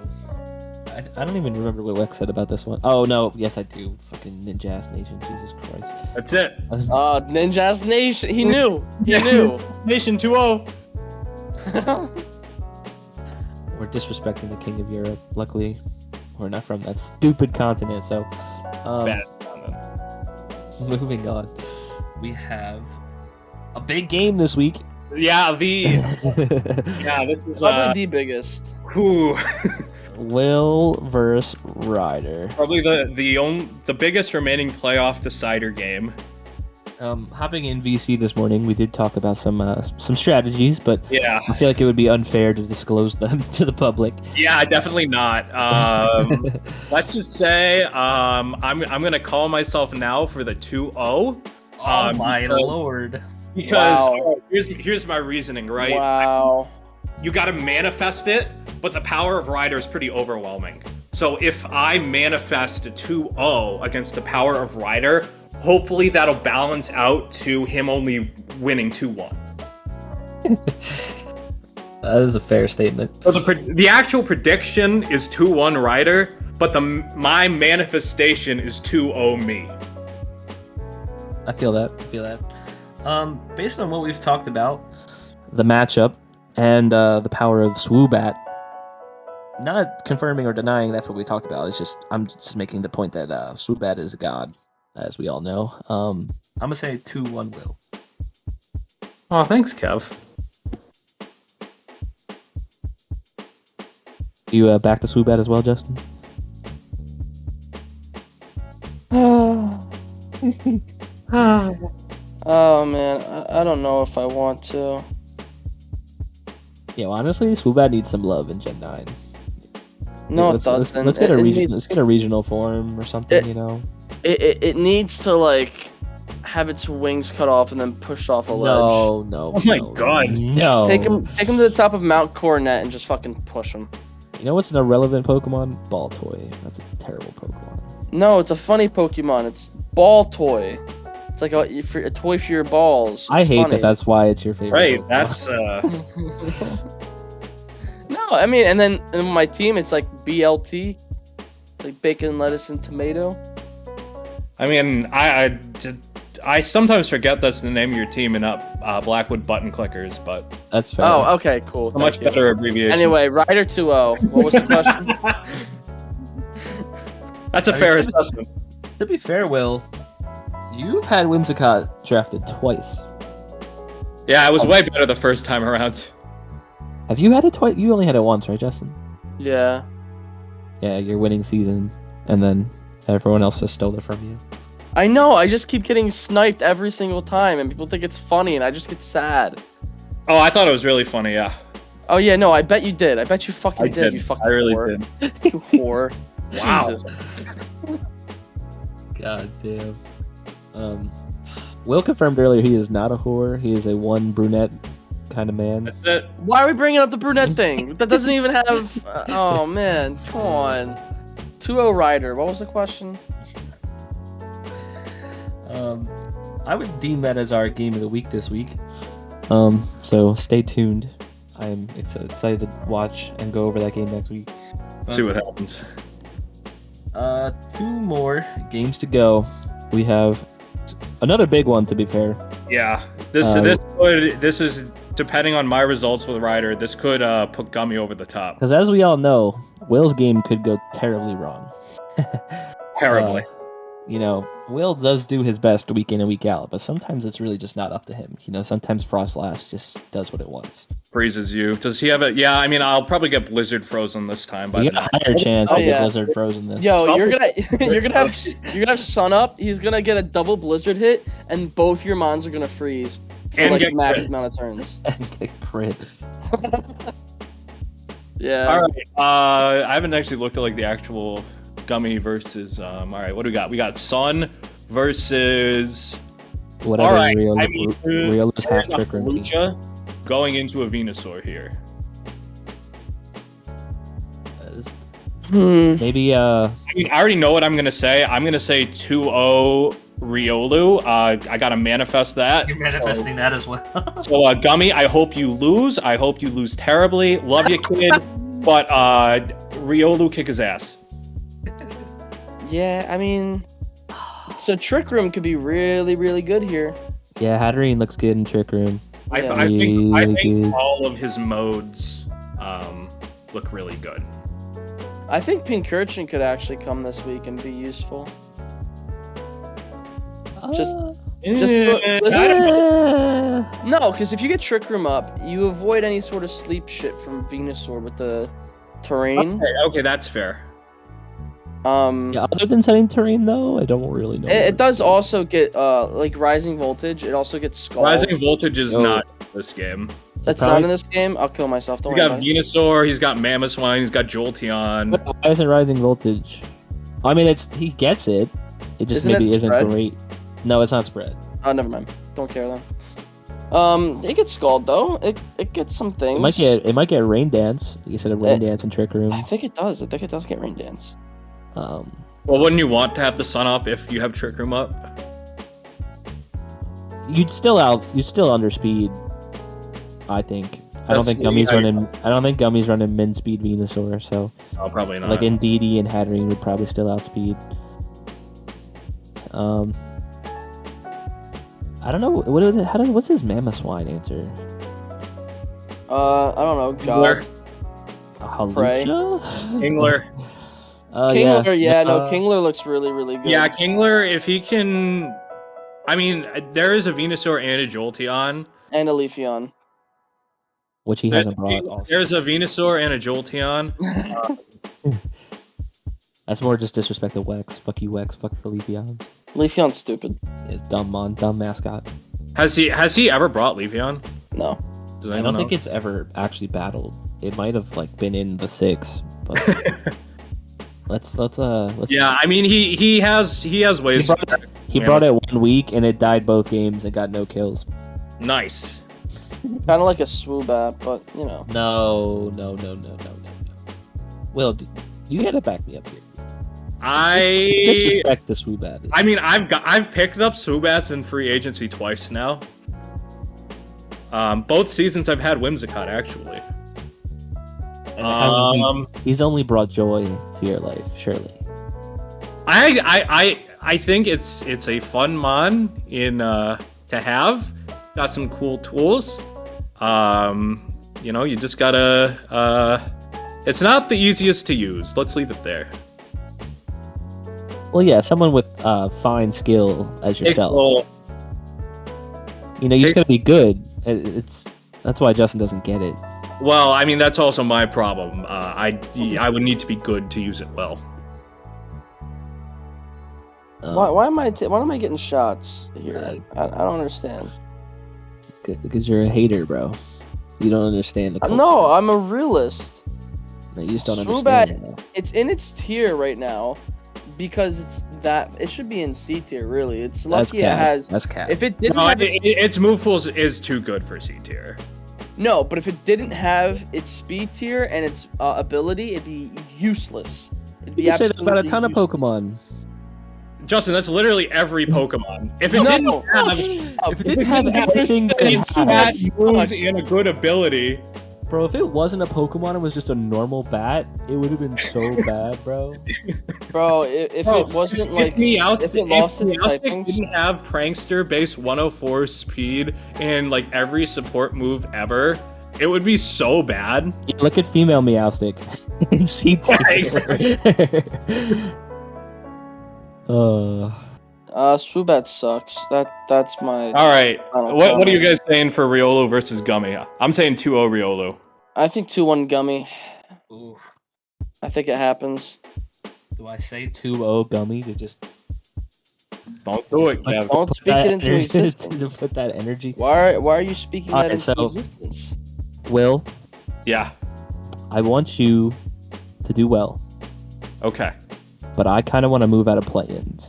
I don't even remember what Wex said about this one. Oh no, yes I do. Fucking Ninja's Nation, Jesus Christ. That's it. Ninja's Nation. He knew. He knew. Nation 2-0. disrespecting the king of Europe. Luckily, we're not from that stupid continent. So, Bad. moving on, we have a big game this week. Yeah, this is Probably the biggest. whew. Will versus Ryder. Probably the biggest remaining playoff decider game. Hopping in VC this morning, we did talk about some strategies, but Yeah. I feel like it would be unfair to disclose them to the public. Yeah, definitely not. Let's just say I'm gonna call myself now for the 2-0. Oh my lord! Because Wow. here's my reasoning, right? Wow. You got to manifest it, but the power of Ryder is pretty overwhelming. So if I manifest a 2-0 against the power of Ryder, hopefully that'll balance out to him only winning 2-1. That is a fair statement. So the actual prediction is 2-1 Ryder, but my manifestation is 2-0 me. I feel that. Based on what we've talked about, the matchup and the power of Swoobat, not confirming or denying that's what we talked about. I'm just making the point that Swoobat is a god, as we all know. I'm gonna say 2-1 Will. Oh, thanks, Kev. You back to Swoobat as well, Justin? Oh man, I don't know if I want to. Yeah, well, honestly, Swoobat needs some love in Gen 9. No, let's, it doesn't. Let's get a It region. needs- Let's get a regional form or something. You know. It needs to like have its wings cut off and then pushed off a ledge. No. Oh my God. No. Take him to the top of Mount Coronet and just fucking push him. You know what's an irrelevant Pokemon? Ball Toy. That's a terrible Pokemon. No, it's a funny Pokemon. It's Ball Toy. It's like a toy for your balls. I It's hate funny. that's why it's your favorite. Right, Pokemon. that's No, I mean, and then in my team, it's like BLT, like bacon, lettuce, and tomato. I mean, I sometimes forget that's the name of your team and not Blackwood Button Clickers, but That's fair. Oh, okay, cool. a much Thank you. better abbreviation. Anyway, Ryder 2-0. What was the question? That's a fair assessment. To be fair, Will, you've had Whimsicott drafted twice. Yeah, it was way better the first time around. Have you had it twice? You only had it once, right, Justin? Yeah. Yeah, your winning season, and then everyone else just stole it from you. I know, I just keep getting sniped every single time, and people think it's funny, and I just get sad. Oh, I thought it was really funny, yeah. Oh yeah, no, I bet you did. I bet you fucking I did, did. you fucking I really whore. did. You whore. Wow. Jesus. God damn. Will confirmed earlier he is not a whore. He is a one brunette kind of man. That's it. Why are we bringing up the brunette thing? That doesn't even have... oh, man. Come on. 2-0 Ryder. What was the question? I would deem that as our game of the week this week. So stay tuned. I'm excited to watch and go over that game next week. See what happens. 2 more games to go. We have another big one, to be fair. Yeah. This is depending on my results with Ryder, this could put Gummy over the top. Because as we all know, Will's game could go terribly wrong. Terribly. You know, Will does do his best week in and week out, but sometimes it's really just not up to him. You know, sometimes Frostlash just does what it wants. Freezes you. Does he have it? Yeah, I mean, I'll probably get Blizzard frozen this time. You got a higher chance Oh, to get yeah. Blizzard frozen this. Yo, you're gonna have Sun Up. He's gonna get a double Blizzard hit, and both your mons are gonna freeze for And like get max crit. amount of turns. And get crit. Yeah. All right. I haven't actually looked at like the actual Gummy versus. All right, what do we got? We got Sun versus. Whatever All right, Riolu, I mean, Riolu's half there's a trick room. Fallujah going into a Venusaur here. Maybe I mean, I already know what I'm gonna say. I'm gonna say 2-0 Riolu. I gotta manifest that. you're manifesting that as well. So Gummy, I hope you lose. I hope you lose terribly. Love you, kid. But Riolu, kick his ass. Yeah, I mean, so Trick Room could be really, really good here. Yeah, Hatterene looks good in Trick Room. I Yeah. think Really good. all of his modes look really good. I think Pincurchin could actually come this week and be useful. Just no, because if you get Trick Room up, you avoid any sort of sleep shit from Venusaur with the terrain. Okay, that's fair. Yeah, other than setting terrain though, I don't really know. It does also get like Rising Voltage. It also gets Scald. Rising Voltage is not in this game. That's not in this game. I'll kill myself. Don't He's worry got about it. Venusaur. He's got Mamoswine. He's got Jolteon. Why isn't Rising Voltage? I mean, he gets it. It just maybe isn't great. No, it's not spread. Oh, never mind. Don't care then. It gets Scald though. It gets some things. It might get Rain Dance. You said a Rain Dance and Trick Room. I think it does. I think it does get Rain Dance. Well, wouldn't you want to have the sun up if you have Trick Room up? You'd still underspeed. I think. I don't think Gummy's running min speed Venusaur. So. Oh, probably not. Like Indeedee and Hatterene would probably still outspeed. I don't know. What's his Mamoswine answer? I don't know. God. Pray. Kingler. Kingler, no, Kingler looks really, really good. Yeah, Kingler, if he can... I mean, there is a Venusaur and a Jolteon. And a Leafeon. Which he hasn't brought. There's a Venusaur and a Jolteon. That's more just disrespect to Wex. Fuck you, Wex. Fuck the Leafeon. Leafeon's stupid. It's dumb mascot. Has he ever brought Leafeon? No. I don't think it's ever actually battled. It might have been in the 6, but let's. Yeah, I mean he has ways. He brought it 1 week and it died both games and got no kills. Nice. Kind of like a Swoobat, but you know. No. Will, you gotta back me up here. Disrespect the Swoobat. I mean, I've picked up Swoobats in free agency twice now. Both seasons I've had Whimsicott actually. He's only brought joy to your life, surely. I think it's a fun mon to have. Got some cool tools. You just gotta. It's not the easiest to use. Let's leave it there. Well, yeah, someone with fine skill as yourself. You just gotta be good. That's why Justin doesn't get it. Well, I mean that's also my problem. I would need to be good to use it well. Why am I getting shots here? I don't understand. Because you're a hater, bro. You don't understand the culture. No, I'm a realist. No, you just don't understand. It's in its tier right now because it should be in C tier. Really, it's lucky it has. That's cap. If it didn't, its move pools is too good for C tier. No, but if it didn't have its speed tier and its ability, it'd be useless. It'd be you said about a ton of Pokemon. Justin, that's literally every Pokemon. If it didn't have everything that moves and a good ability. Bro, if it wasn't a Pokemon and was just a normal bat, it would have been so bad, bro. Bro, if it wasn't like... If Meowstic didn't have Prankster base 104 speed and every support move ever, it would be so bad. Yeah, look at female Meowstic in CT. Swoobat sucks. That's my... Alright, what are you guys saying for Riolu versus Gummy? I'm saying 2-0 Riolu. I think 2-1 Gummy. Oof. I think it happens. Do I say 2-0 Gummy to just... Don't do it, Kev. Don't speak it into existence. To put that energy. Why are you speaking that into existence? Will? Yeah. I want you to do well. Okay. But I kind of want to move out of play-ins.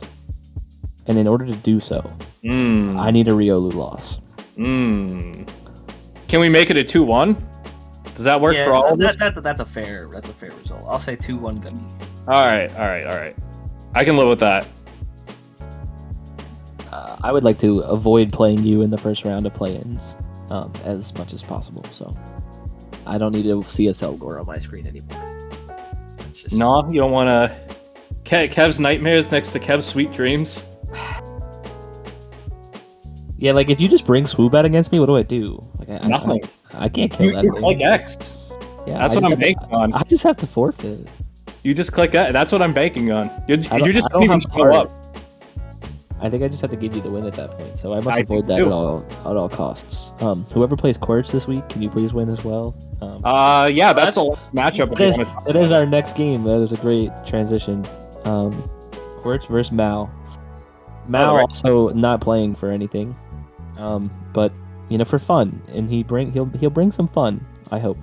And in order to do so, I need a Riolu loss. Can we make it a 2-1? Does that work for all of us? That's a fair result. I'll say 2-1 Gummy. All right. I can live with that. I would like to avoid playing you in the first round of play-ins as much as possible. So I don't need to see a Selgor on my screen anymore. No, you don't want to... Kev's nightmares next to Kev's sweet dreams. Yeah, if you just bring Swoobat against me, what do I do? Nothing. I can't kill that. You like X. Yeah, That's what I'm banking on. I just have to forfeit. You just click that. That's what I'm banking on. You just I don't didn't even have show heart. up. I think I just have to give you the win at that point. So I must I avoid that do. at all costs. Whoever plays qwertz this week, can you please win as well? Yeah, that's the last matchup. If you want to talk It is about our next game. That is a great transition. Qwertz versus Mao. Mao right. also not playing for anything, but for fun, and he'll bring some fun. I hope.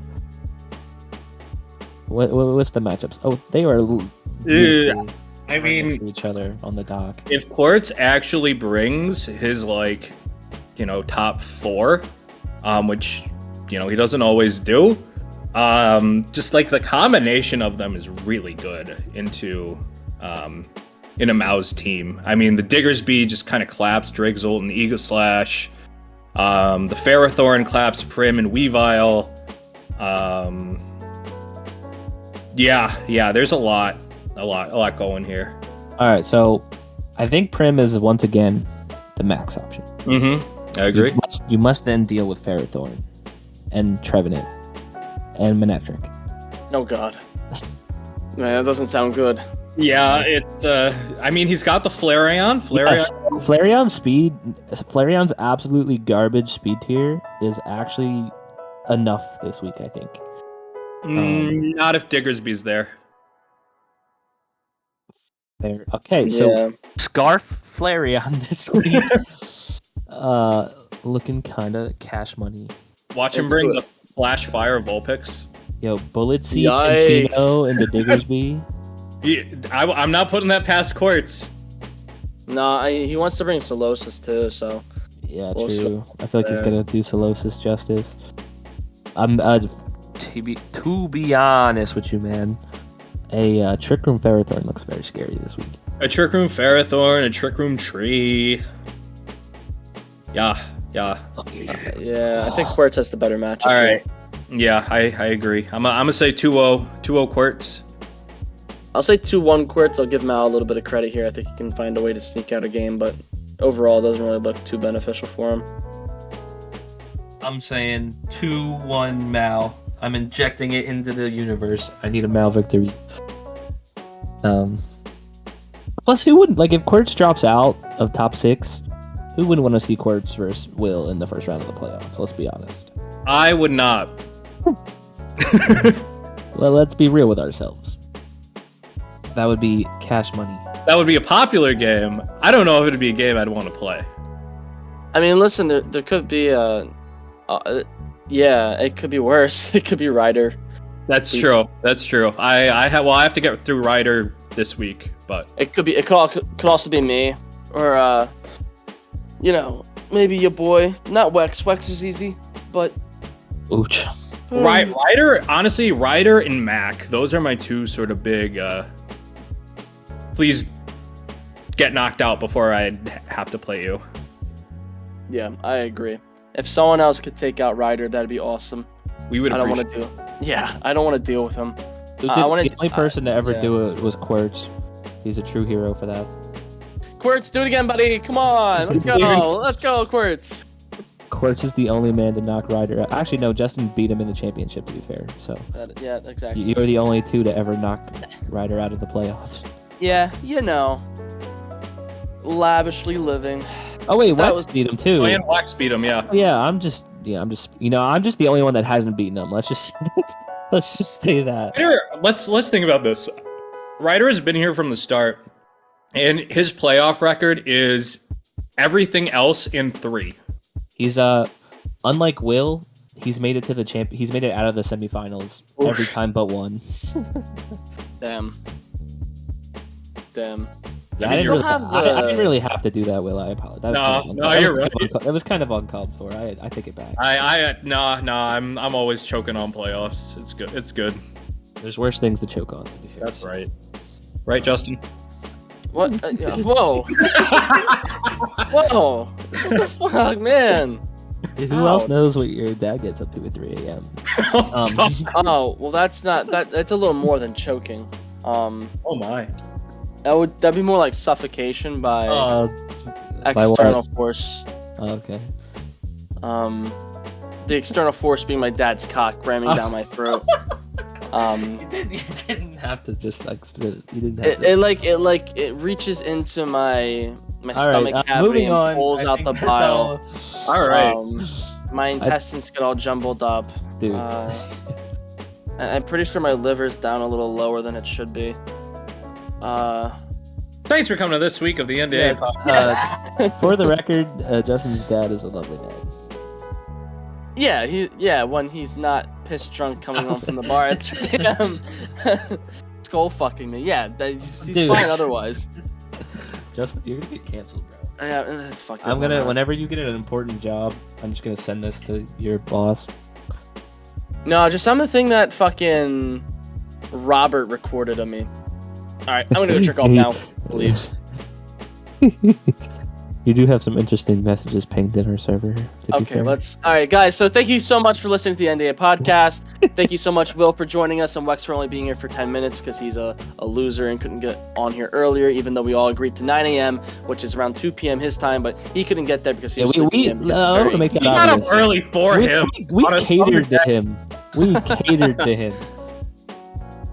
What's the matchups? Oh, they are. I mean, next to each other on the dock. if qwertz actually brings his top 4, which he doesn't always do, just like the combination of them is really good into Mao's team. I mean, the Diggersby just kind of claps Drigzolt and Ego Slash. The Ferrothorn claps Prim and Weavile. Yeah, there's a lot going here. All right, so I think Prim is once again the max option. I agree. You must then deal with Ferrothorn and Trevenant and Manectric. Oh god. Man, that doesn't sound good. Yeah, it's. I mean, he's got the Flareon. Yes, Flareon's speed, Flareon's absolutely garbage speed tier is actually enough this week, I think. Not if Diggersby's there. There. Okay, so Scarf Flareon this week. Looking kind of cash money. Watch him bring the Flash Fire Vulpix. Yo, Bullet Seeds and Chino and the Diggersby. I'm not putting that past qwertz. Nah, he wants to bring Solosis too, so. Yeah, Also, true. I feel like he's gonna do Solosis justice. I'm to be honest with you, man. A Trick Room Ferrothorn looks very scary this week. A Trick Room Ferrothorn, a Trick Room Tree. Yeah. Yeah, I think qwertz has the better matchup. All right. Yeah, I agree. I'm gonna say 2-0 qwertz. I'll say 2-1 qwertz. I'll give Mao a little bit of credit here. I think he can find a way to sneak out a game, but overall, it doesn't really look too beneficial for him. I'm saying 2-1 Mao. I'm injecting it into the universe. I need a Mao victory. Plus, who wouldn't if qwertz drops out of top 6? Who wouldn't want to see qwertz versus Will in the first round of the playoffs? Let's be honest. I would not. Well, let's be real with ourselves. That would be cash money. That would be a popular game. I don't know if it'd be a game I'd want to play. I mean, listen, there could be it could be worse. It could be Ryder. That's true. I have to get through Ryder this week, but it could also be me, or maybe your boy. Not Wex. Wex is easy, but Ooch. Ryder, honestly, Ryder and Maak, those are my two sort of big. Please get knocked out before I have to play you. Yeah, I agree. If someone else could take out Ryder, that'd be awesome. We would. I don't want to deal. Yeah, I don't want to deal with him. The only person to ever do it was qwertz. He's a true hero for that. qwertz, do it again, buddy. Come on, let's go. Let's go, qwertz. qwertz is the only man to knock Ryder out. Actually, no, Justin beat him in the championship, to be fair. So yeah, exactly. You're the only two to ever knock Ryder out of the playoffs. Yeah, lavishly living. Oh wait, Wax beat him too. Oh, and Wax beat him, yeah. Yeah, I'm just the only one that hasn't beaten him. Let's just say that. Let's think about this. Ryder has been here from the start, and his playoff record is everything else in 3. He's unlike Will, he's made it to the he's made it out of the semifinals every time but one. Damn. Yeah, I didn't really have to do that, Will. I apologize. No, you're right. It was kind of uncalled for. I take it back. I'm always choking on playoffs. It's good. There's worse things to choke on, to be fair. That's right. Right, Justin? What? Whoa. Whoa. What the fuck, man? Who else knows what your dad gets up to at 3 a.m.? Oh, well, that's a little more than choking. Oh my. That'd be more like suffocation by external force. Oh, okay. the external force being my dad's cock ramming down my throat. You didn't have to just like. You didn't have to. It reaches into my stomach cavity and pulls out the bile. All right. My intestines get all jumbled up. Dude. I'm pretty sure my liver's down a little lower than it should be. Thanks for coming to this week of the NDA Podcast. For the record, Justin's dad is a lovely man. Yeah, when he's not pissed drunk coming home from the bar at 3 a.m. skull fucking me. Yeah, he's fine otherwise. Justin, you're gonna get canceled, bro. Yeah, that's fucking. I'm gonna. Whenever you get an important job, I'm just gonna send this to your boss. No, just some of the thing that fucking Robert recorded of me. All right, I'm gonna go jerk off now. Leaves. You do have some interesting messages pinged in our server. Okay, all right, guys. So thank you so much for listening to the NDA podcast. Thank you so much, Will, for joining us, and Wex for only being here for 10 minutes because he's a loser and couldn't get on here earlier, even though we all agreed to 9 a.m., which is around 2 p.m. his time, but he couldn't get there because he was sleeping. We got up early for him. We catered to him. We catered to him.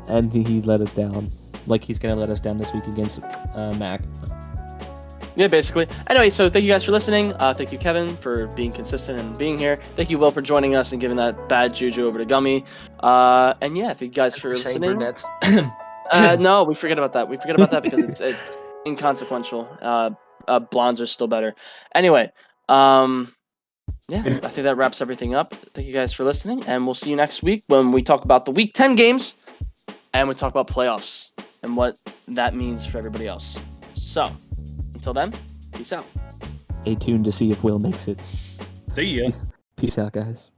And he let us down. Like he's going to let us down this week against Mac. Yeah, basically. Anyway, so thank you guys for listening. Thank you, Kevin, for being consistent and being here. Thank you, Will, for joining us and giving that bad juju over to Gummy. And yeah, thank you guys for listening. No, we forget about that. We forget about that because it's inconsequential. Blondes are still better. Anyway, yeah, I think that wraps everything up. Thank you guys for listening, and we'll see you next week when we talk about the Week 10 games and we talk about playoffs and what that means for everybody else. So, until then, peace out. Stay tuned to see if Will makes it. See ya. Peace out, guys.